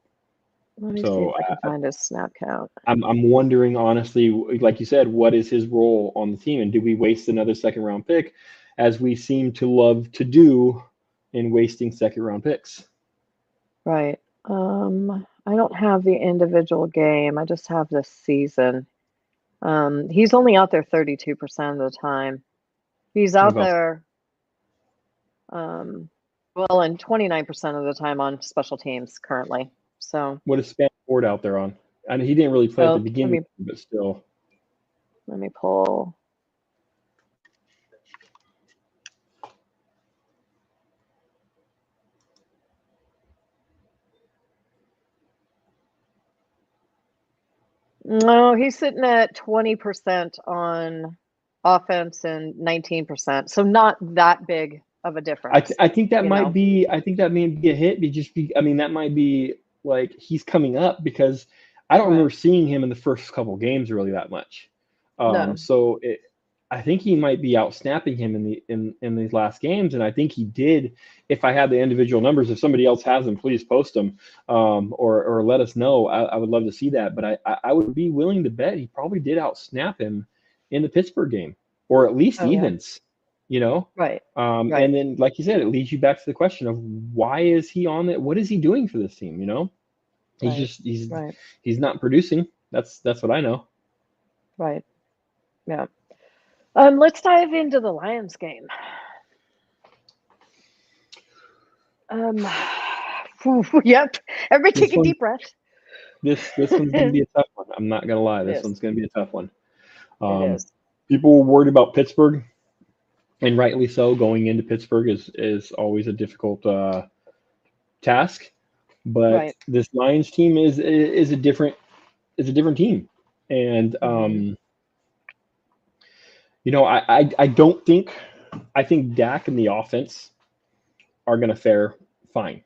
Let me see if I can find his snap count. I'm wondering, honestly, like you said, what is his role on the team, and do we waste another second-round pick, as we seem to love to do in wasting second-round picks? Right. I don't have the individual game. I just have the season. He's only out there 32% of the time. He's out there, and 29% of the time on special teams currently. So what is Span Ford out there on? I mean, he didn't really play at the beginning, but still. Let me pull. No, he's sitting at 20% on offense and 19%. So not that big of a difference. I think that might be a hit. That might be like he's coming up, because I don't remember seeing him in the first couple games really that much. No. So I think he might be out snapping him in these last games, and I think he did. If I had the individual numbers, if somebody else has them, please post them, or let us know. I would love to see that. But I would be willing to bet he probably did out snap him in the Pittsburgh game, or at least evens. Right. And then, like you said, it leads you back to the question of why is he on it? What is he doing for this team? He's not producing. That's what I know. Right. Yeah. Let's dive into the Lions game. Yep. Everybody take a deep breath. This one's gonna be a tough one. I'm not gonna lie. This one's gonna be a tough one. It is. People were worried about Pittsburgh, and rightly so. Going into Pittsburgh is always a difficult task, but this Lions team is a different team, and I think Dak and the offense are going to fare fine.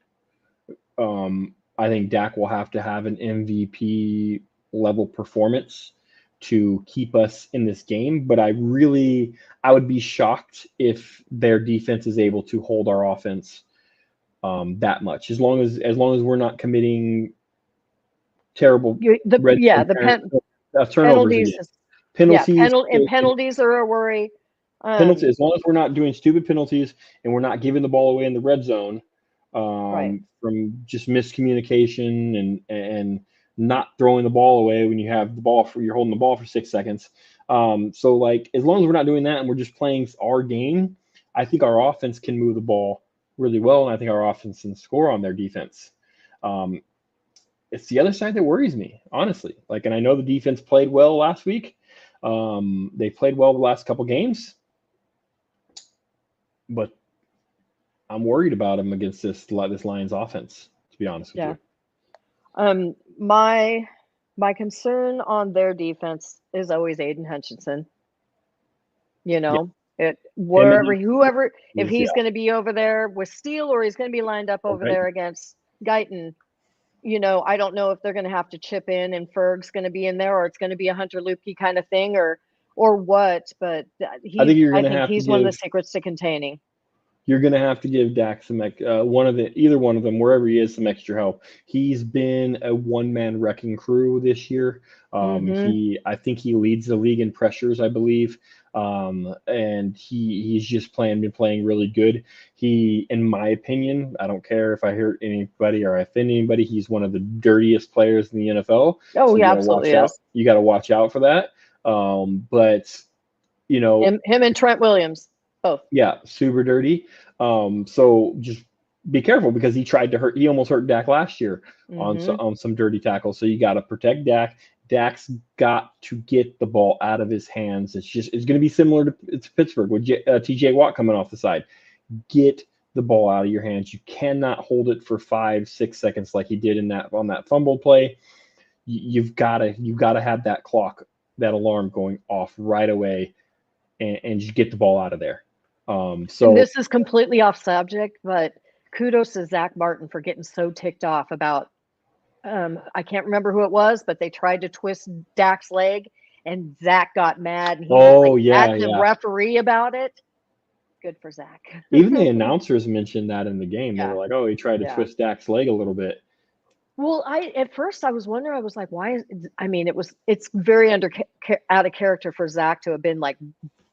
I think Dak will have to have an MVP level performance to keep us in this game, but I would be shocked if their defense is able to hold our offense that much. As long as we're not committing terrible penalties. Penalties are a worry. Penalties, as long as we're not doing stupid penalties and we're not giving the ball away in the red zone from just miscommunication and not throwing the ball away when you have the ball you're holding the ball for 6 seconds. So like, as long as we're not doing that and we're just playing our game, I think our offense can move the ball really well, and I think our offense can score on their defense. It's the other side that worries me, honestly. Like, and I know the defense played well last week. They played well the last couple games, but I'm worried about them against this Lions offense, to be honest with you. My concern on their defense is always Aiden Hutchinson. Whoever, if he's going to be over there with Steele or he's going to be lined up over there against Guyton, I don't know if they're going to have to chip in and Ferg's going to be in there, or it's going to be a Hunter Lupke kind of thing, or what. But I think he's one of the secrets to containing. You're gonna have to give Dak either one of them, wherever he is, some extra help. He's been a one-man wrecking crew this year. Mm-hmm. I think he leads the league in pressures, I believe, and he's just been playing really good. He, in my opinion, I don't care if I hurt anybody or I offend anybody, he's one of the dirtiest players in the NFL. Oh, So he you got to watch absolutely out. is. You got to watch out for that. But you know, Him and Trent Williams, both. yeah, super dirty. So just be careful because he almost hurt Dak last year Mm-hmm. on some dirty tackles. So you got to protect Dak. Dak's got to get the ball out of his hands. It's going to be similar to Pittsburgh with TJ Watt coming off the side. Get the ball out of your hands. You cannot hold it for 5-6 seconds like he did on that fumble play. You've got to have that clock, that alarm going off right away, and just get the ball out of there. And So this is completely off subject, but kudos to Zach Martin for getting so ticked off about I can't remember who it was, but they tried to twist Dak's leg and Zach got mad and he was like oh at yeah, the yeah. referee about it. Good for Zach. Even the announcers mentioned that in the game. They Yeah. were like, "Oh, he tried to Yeah. twist Dak's leg a little bit." Well, at first I was wondering, I was like, why is, I mean, it's very out of character for Zach to have been like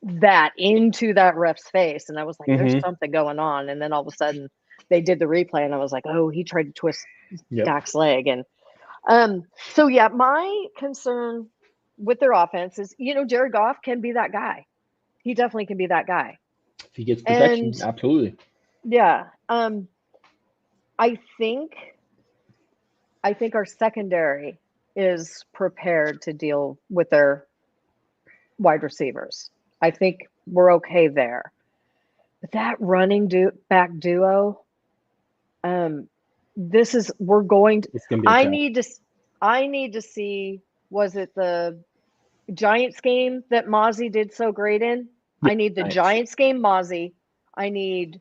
that into that ref's face. And I was like, there's Mm-hmm. something going on. And then all of a sudden they did the replay and I was like, oh, he tried to twist Yep. Dak's leg. And so yeah, my concern with their offense is, Jared Goff can be that guy. He definitely can be that guy. If he gets And protection, absolutely. yeah, I think our secondary is prepared to deal with their wide receivers. I think we're okay there. But that running back duo, we're going to. It's gonna be a test. I need to see. Was it the Giants game that Mozzie did so great in? Yeah, I need the nice. Giants game, Mozzie. I need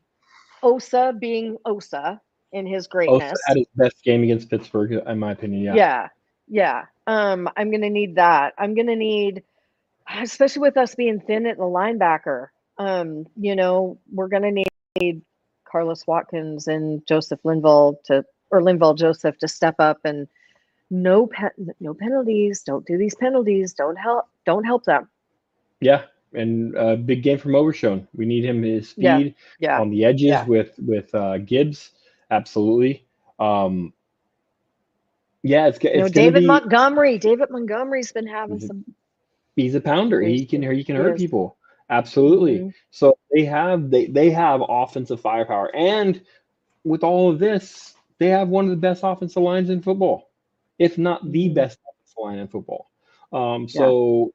Osa being Osa in his Osa greatness. had his best game against Pittsburgh, in my opinion. Yeah. Yeah. Yeah. I'm gonna need that. I'm gonna need, especially with us being thin at the linebacker. We're gonna need Carlos Watkins and Joseph Linval Joseph to step up and no penalties. Don't do these penalties. Don't help them. Yeah, and big game from Overshone. We need him, his Yeah. speed Yeah. on the edges Yeah. with Gibbs. Absolutely. Yeah, it's going to David be. Montgomery. David Montgomery's been having some He's a pounder. great. He can He hurt is. people. Absolutely. Mm-hmm. So they have offensive firepower, and with all of this, they have one of the best offensive lines in football, if not the Mm-hmm. best offensive line in football. Yeah. So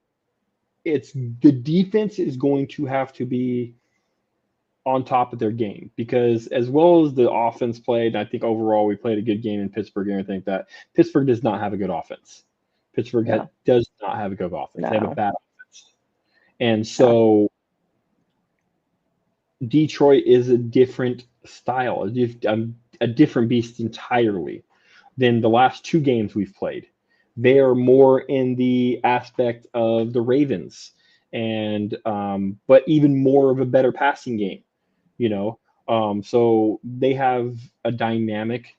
it's the defense is going to have to be on top of their game because as well as the offense played, I think overall we played a good game in Pittsburgh and everything like that. Pittsburgh does not have a good offense. Pittsburgh Yeah. does not have a good offense. They have a No. bad offense. And so Detroit is a different style, a different beast entirely than the last two games we've played. They are more in the aspect of the Ravens, and but even more of a better passing game. So they have a dynamic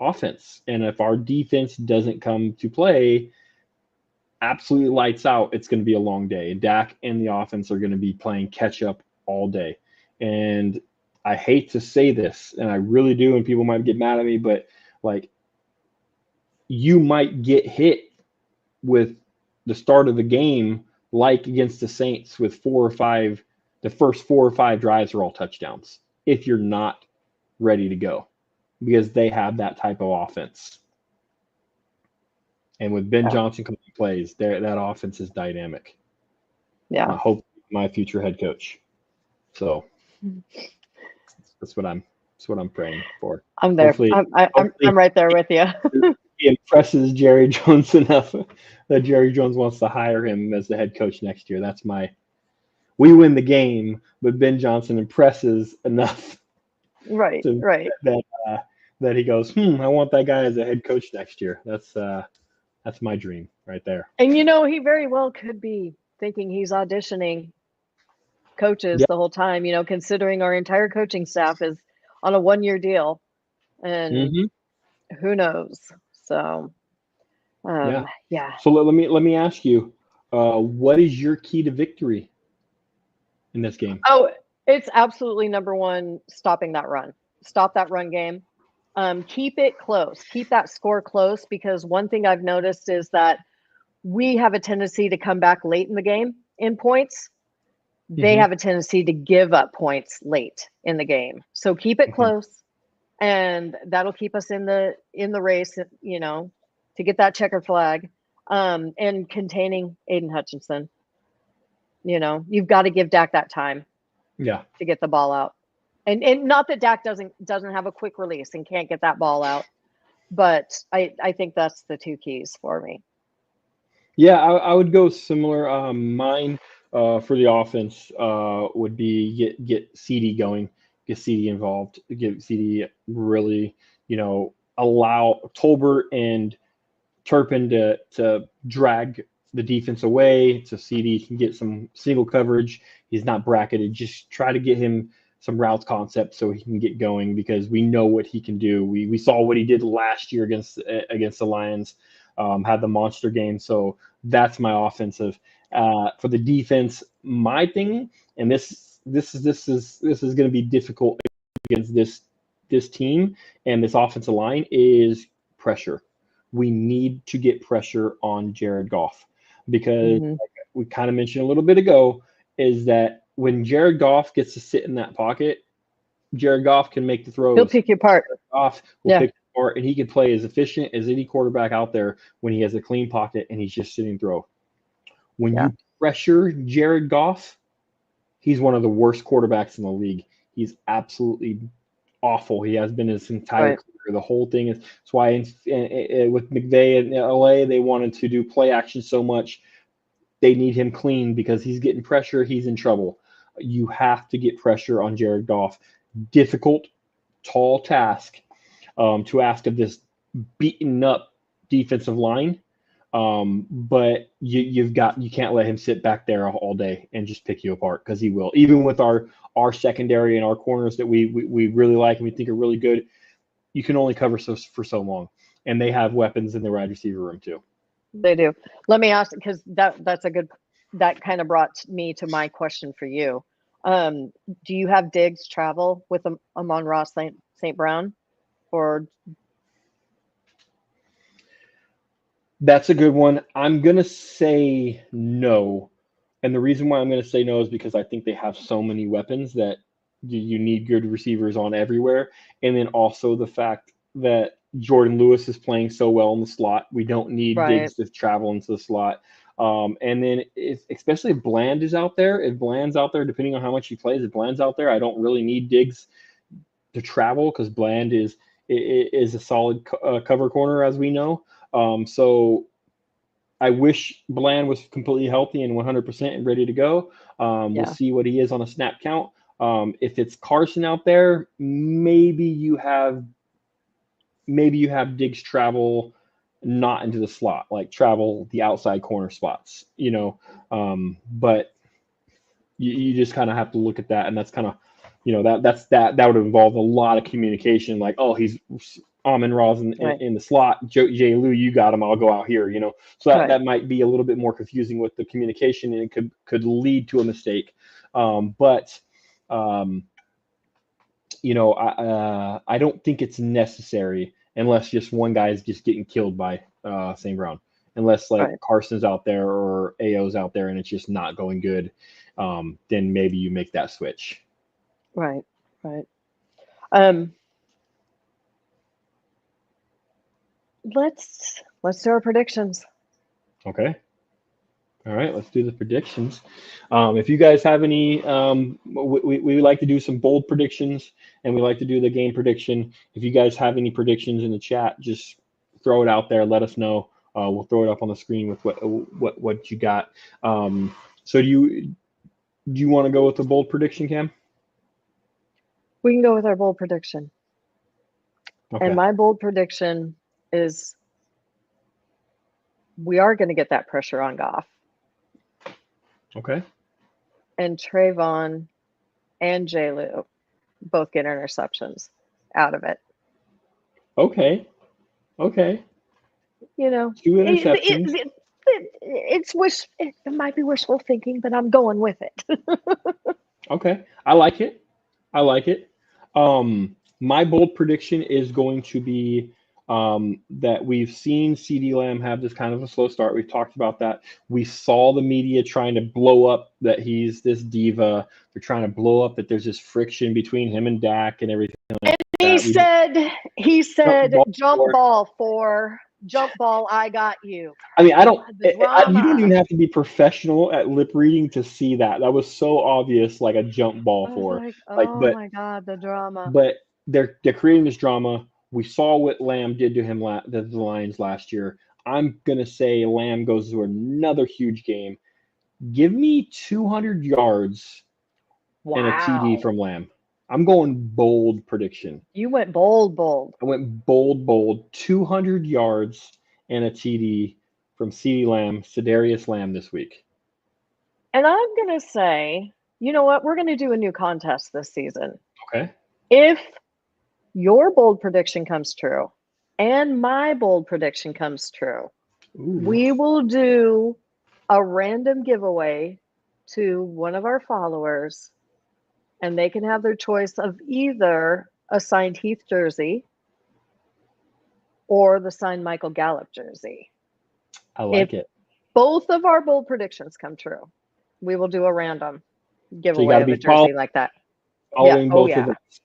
offense, and if our defense doesn't come to play, absolutely lights out, it's going to be a long day. Dak and the offense are going to be playing catch up all day. And I hate to say this, and I really do, and people might get mad at me, but like you might get hit with the start of the game, like against the Saints, with the first 4 or 5 drives are all touchdowns if you're not ready to go because they have that type of offense. And with Ben Johnson coming plays, that offense is dynamic. Yeah. I hope my future head coach. So that's what I'm praying for. I'm there. Hopefully, I'm right there with you. he impresses Jerry Jones enough that Jerry Jones wants to hire him as the head coach next year. We win the game, but Ben Johnson impresses enough. Right. That he goes, I want that guy as a head coach next year. That's my dream right there. And he very well could be thinking he's auditioning coaches Yeah. the whole time, considering our entire coaching staff is on a 1-year deal, and Hmm. who knows? So, Yeah. yeah. So let me ask you, what is your key to victory in this game? Oh, it's absolutely number one, stopping that run. Stop that run game. Keep it close. Keep that score close, because one thing I've noticed is that we have a tendency to come back late in the game in points. They Hmm. have a tendency to give up points late in the game. So keep it Hmm. close, and that'll keep us in the race, to get that checker flag. And containing Aiden Hutchinson. You've got to give Dak that time Yeah. to get the ball out. And not that Dak doesn't have a quick release and can't get that ball out, but I think that's the two keys for me. Yeah, I would go similar. Mine for the offense would be get CD going, get CD involved, get CD really, allow Tolbert and Turpin to drag the defense away so CD can get some single coverage. He's not bracketed. Just try to get him some routes concept so he can get going, because we know what he can do. We saw what he did last year against the Lions, had the monster game. So that's my offensive. For the defense, my thing, and this is going to be difficult against this team and this offensive line, is pressure. We need to get pressure on Jared Goff, because Hmm. like we kind of mentioned a little bit ago, is that when Jared Goff gets to sit in that pocket, Jared Goff can make the He'll throws. pick you apart. Goff will Yeah, pick it apart, and he can play as efficient as any quarterback out there when he has a clean pocket and he's just sitting throw. When yeah, you pressure Jared Goff, he's one of the worst quarterbacks in the league. He's absolutely awful. He has been his entire right. career. The whole thing is that's why with McVay in LA, they wanted to do play action so much. They need him clean because he's getting pressure. He's in trouble. You have to get pressure on Jared Goff. Difficult, tall task to ask of this beaten up defensive line. But you can't let him sit back there all day and just pick you apart, because he will. Even with our secondary and our corners that we really like and we think are really good, you can only cover for so long, and they have weapons in the wide receiver room too. They do. Let me ask, because that kind of brought me to my question for you. Um, do you have Diggs travel with Amon-Ra St. Brown, or That's a good one. I'm gonna say no, and the reason why I'm gonna say no is because I think they have so many weapons that you need good receivers on everywhere, and then also the fact that Jordan Lewis is playing so well in the slot. We don't need right? Diggs to travel into the slot. And then especially if Bland is out there, if Bland's out there, depending on how much he plays, if Bland's out there, I don't really need Diggs to travel, because Bland is a solid cover corner, as we know. So I wish Bland was completely healthy and 100% and ready to go. We'll Yeah, see what he is on a snap count. If it's Carson out there, maybe you have Diggs travel not into the slot, like travel the outside corner spots, but you just kind of have to look at that, and that's kind of, that would involve a lot of communication, like, oh, he's Amon Ra's right, in the slot, JLew, you got him, I'll go out here, so right, that might be a little bit more confusing with the communication, and it could lead to a mistake. But I don't think it's necessary unless just one guy is just getting killed by St. Brown. Unless like right, Carson's out there or AO's out there and it's just not going good, then maybe you make that switch. right, right. Um, let's do our predictions. Okay. All right, let's do the predictions. If you guys have any, we like to do some bold predictions, and we like to do the game prediction. If you guys have any predictions in the chat, just throw it out there. Let us know. We'll throw it up on the screen with what you got. So do you want to go with the bold prediction, Cam? We can go with our bold prediction. And Okay. my bold prediction is we are going to get that pressure on Goff. Okay. and Trayvon and JLew both get interceptions out of it. Okay. Okay. You know, 2 interceptions. it might be wishful thinking, but I'm going with it. Okay. I like it. I like it. My bold prediction is going to be that we've seen CD Lamb have this kind of a slow start. We've talked about that. We saw the media trying to blow up that he's this diva. They're trying to blow up that there's this friction between him and Dak and everything like He that. said, jump Forward. ball, I got you. I mean, I don't. The You don't even drama. have to be professional at lip reading to see that. That was so obvious, like a jump ball I was for, like, like, oh my God, the drama. but they're creating this drama. We saw what Lamb did to him the Lions last year. I'm gonna say Lamb goes to another huge game. Give me 200 yards and a TD Wow. from Lamb. I'm going bold prediction. You went bold. I went bold. 200 yards and a TD from CeeDee Lamb, Sedarius Lamb this week. And I'm going to say, you know what? We're going to do a new contest this season. Okay. If your bold prediction comes true and my bold prediction comes true, Ooh. we will do a random giveaway to one of our followers, and they can have their choice of either a signed Heath jersey or the signed Michael Gallup jersey. I like it. Both of our bold predictions come true, we will do a random So you giveaway got to of a be jersey like that. following Oh, both of yeah. us.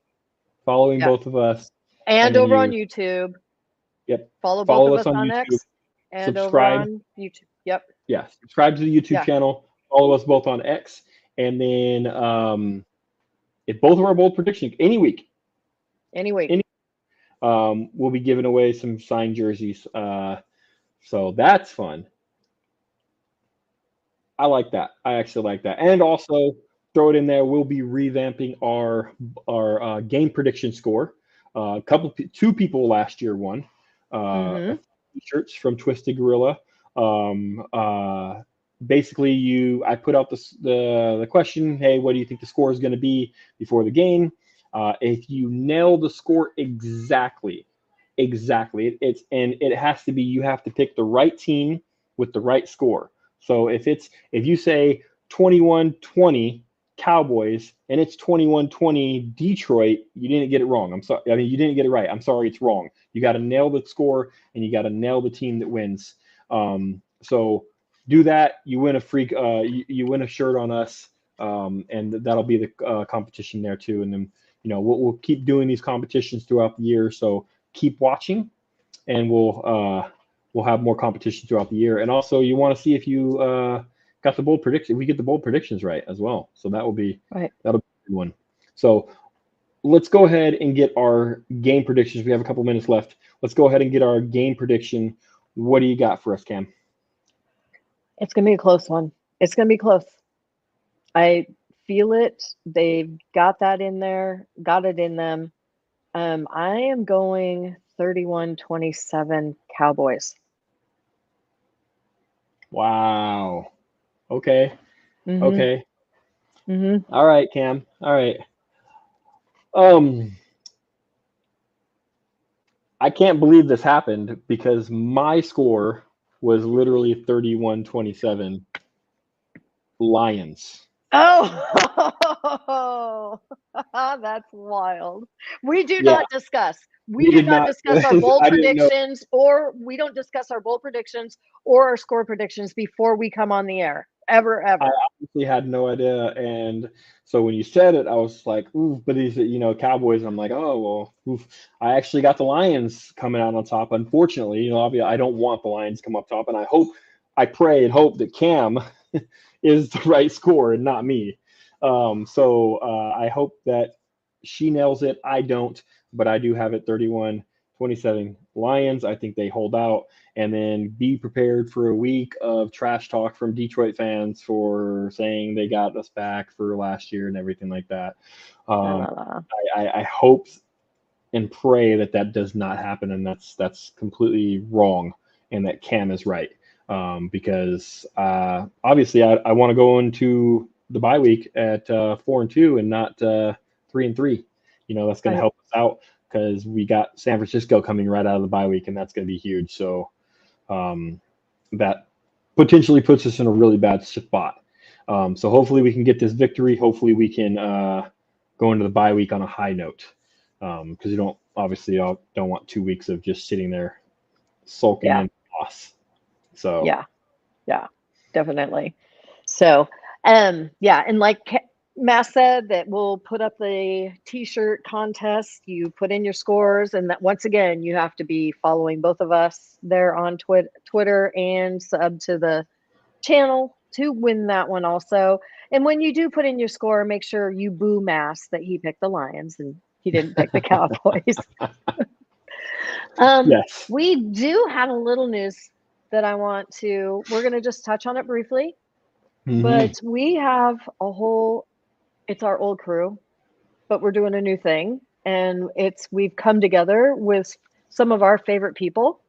Following Yeah. both of us. And then over on YouTube. Yep. Follow both of us on YouTube. X and Subscribe. over on YouTube. Yep. Yeah. Subscribe to the YouTube Yeah. channel. Follow us both on X. And then if both of our bold predictions any week, we'll be giving away some signed jerseys. So that's fun. I like that. I actually like that. And also throw it in there. We'll be revamping our game prediction score. Two people last year won t-shirts from Twisted Gorilla. Basically, I put out the question. Hey, what do you think the score is going to be before the game? If you nail the score exactly, it has to be. You have to pick the right team with the right score. So if you say 21-20 Cowboys and it's 21-20 Detroit, you didn't get it wrong. I'm sorry. I mean, you didn't get it right. I'm sorry, it's wrong. You got to nail the score and you got to nail the team that wins. So do that. You win you win a shirt on us, and that'll be the competition there too. And then we'll keep doing these competitions throughout the year. So keep watching, and we'll have more competition throughout the year. And also, you want to see if you got the bold prediction. We get the bold predictions right as well. So that'll be a good one. So let's go ahead and get our game predictions. We have a couple minutes left. Let's go ahead and get our game prediction. What do you got for us, Cam? It's going to be a close one. It's going to be close. I feel it. They've got that in there, got it in them. I am going 31-27 Cowboys. Wow. Okay. Mm-hmm. Okay. Mm-hmm. All right, Cam. All right. I can't believe this happened because my score was literally 31-27 Lions. Oh, that's wild. We do not discuss. We do not discuss our bold predictions, or we don't discuss our bold predictions or our score predictions before we come on the air. Ever. I obviously had no idea, and so when you said it, I was like, "Ooh!" But these, Cowboys. I'm like, "Oh well." Oof. I actually got the Lions coming out on top. Unfortunately, I don't want the Lions to come up top, and I pray and hope that Cam is the right score and not me. So I hope that she nails it. I don't, but I do have it 31-27 Lions. I think they hold out. And then be prepared for a week of trash talk from Detroit fans for saying they got us back for last year and everything like that. I hope and pray that does not happen, and that's completely wrong, and that Cam is right. Because obviously I want to go into the bye week at 4-2 and not 3-3. That's going to help us out because we got San Francisco coming right out of the bye week, and that's going to be huge. So that potentially puts us in a really bad spot. So hopefully we can get this victory. Hopefully we can go into the bye week on a high note, because you don't want 2 weeks of just sitting there sulking in loss. So yeah, definitely. So and like Matt said, that we'll put up the t-shirt contest. You put in your scores, and that once again you have to be following both of us there on Twitter and sub to the channel to win that one also. And when you do put in your score, make sure you boo Mass that he picked the Lions and he didn't pick the Cowboys. Yes. We do have a little news that we're going to just touch on it briefly. But we have it's our old crew, but we're doing a new thing. And we've come together with some of our favorite people.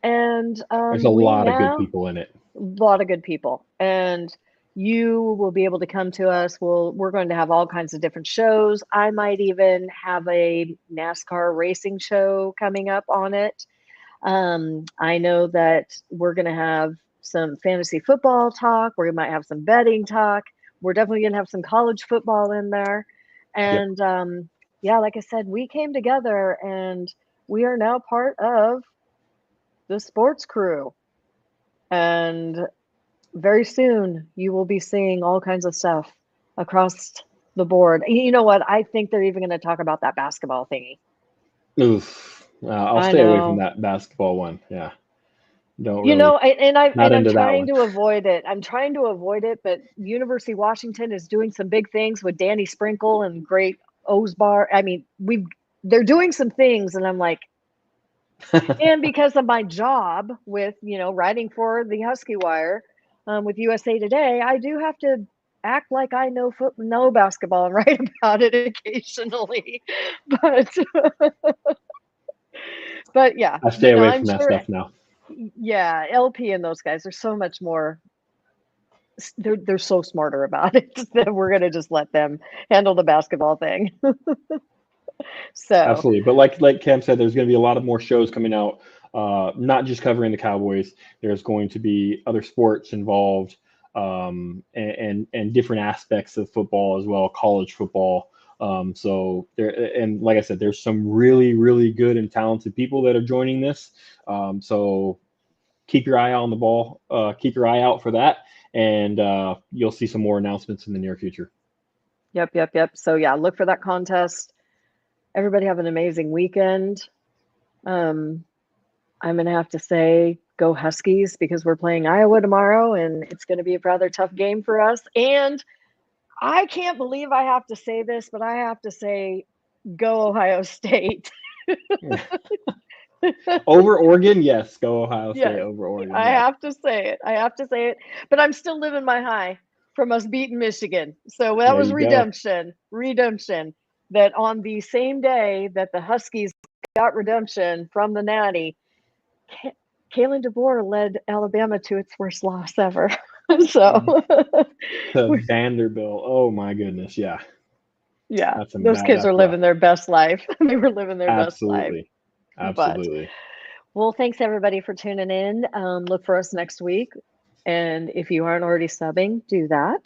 And there's a lot of good people in it. A lot of good people. And you will be able to come to us. We're going to have all kinds of different shows. I might even have a NASCAR racing show coming up on it. I know that we're going to have some fantasy football talk. We might have some betting talk. We're definitely going to have some college football in there. And like I said, we came together and we are now part of the sports crew. And very soon you will be seeing all kinds of stuff across the board. You know what? I think they're even going to talk about that basketball thingy. Oof. I'll stay away from that basketball one. Yeah. I'm trying to avoid it. But University of Washington is doing some big things with Danny Sprinkle and Great Osbar. I mean, they're doing some things, and I'm like, and because of my job with writing for the Husky Wire, with USA Today, I do have to act like I know basketball and write about it occasionally. But yeah, I stay away from that stuff now. Yeah, LP and those guys are so much more. They're so smarter about it that we're gonna just let them handle the basketball thing. So absolutely, but like Cam said, there's going to be a lot of more shows coming out, not just covering the Cowboys. There's going to be other sports involved, and different aspects of football as well, college football. So there, and like I said, there's some really, really good and talented people that are joining this. So keep your eye on the ball. Keep your eye out for that, and you'll see some more announcements in the near future. Yep. So yeah, look for that contest. Everybody have an amazing weekend. I'm going to have to say go Huskies because we're playing Iowa tomorrow, and it's going to be a rather tough game for us. And I can't believe I have to say this, but I have to say go Ohio State. Over Oregon, yes. Go Ohio State over Oregon. I have to say it. But I'm still living my high from us beating Michigan. So that was redemption. That on the same day that the Huskies got redemption from the Natty, Kalen DeBoer led Alabama to its worst loss ever. So to Vanderbilt. Oh my goodness, yeah. Yeah, those kids are living their best life. They were living their best life. Absolutely. Well, thanks everybody for tuning in. Look for us next week. And if you aren't already subbing, do that.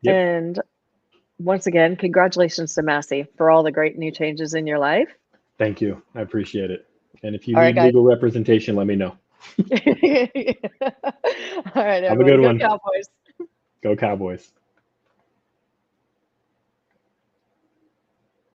Yep. And once again, congratulations to Massey for all the great new changes in your life. Thank you. I appreciate it. And if you need legal representation, let me know. All right, everyone. Have a good one. Go Cowboys. Go Cowboys.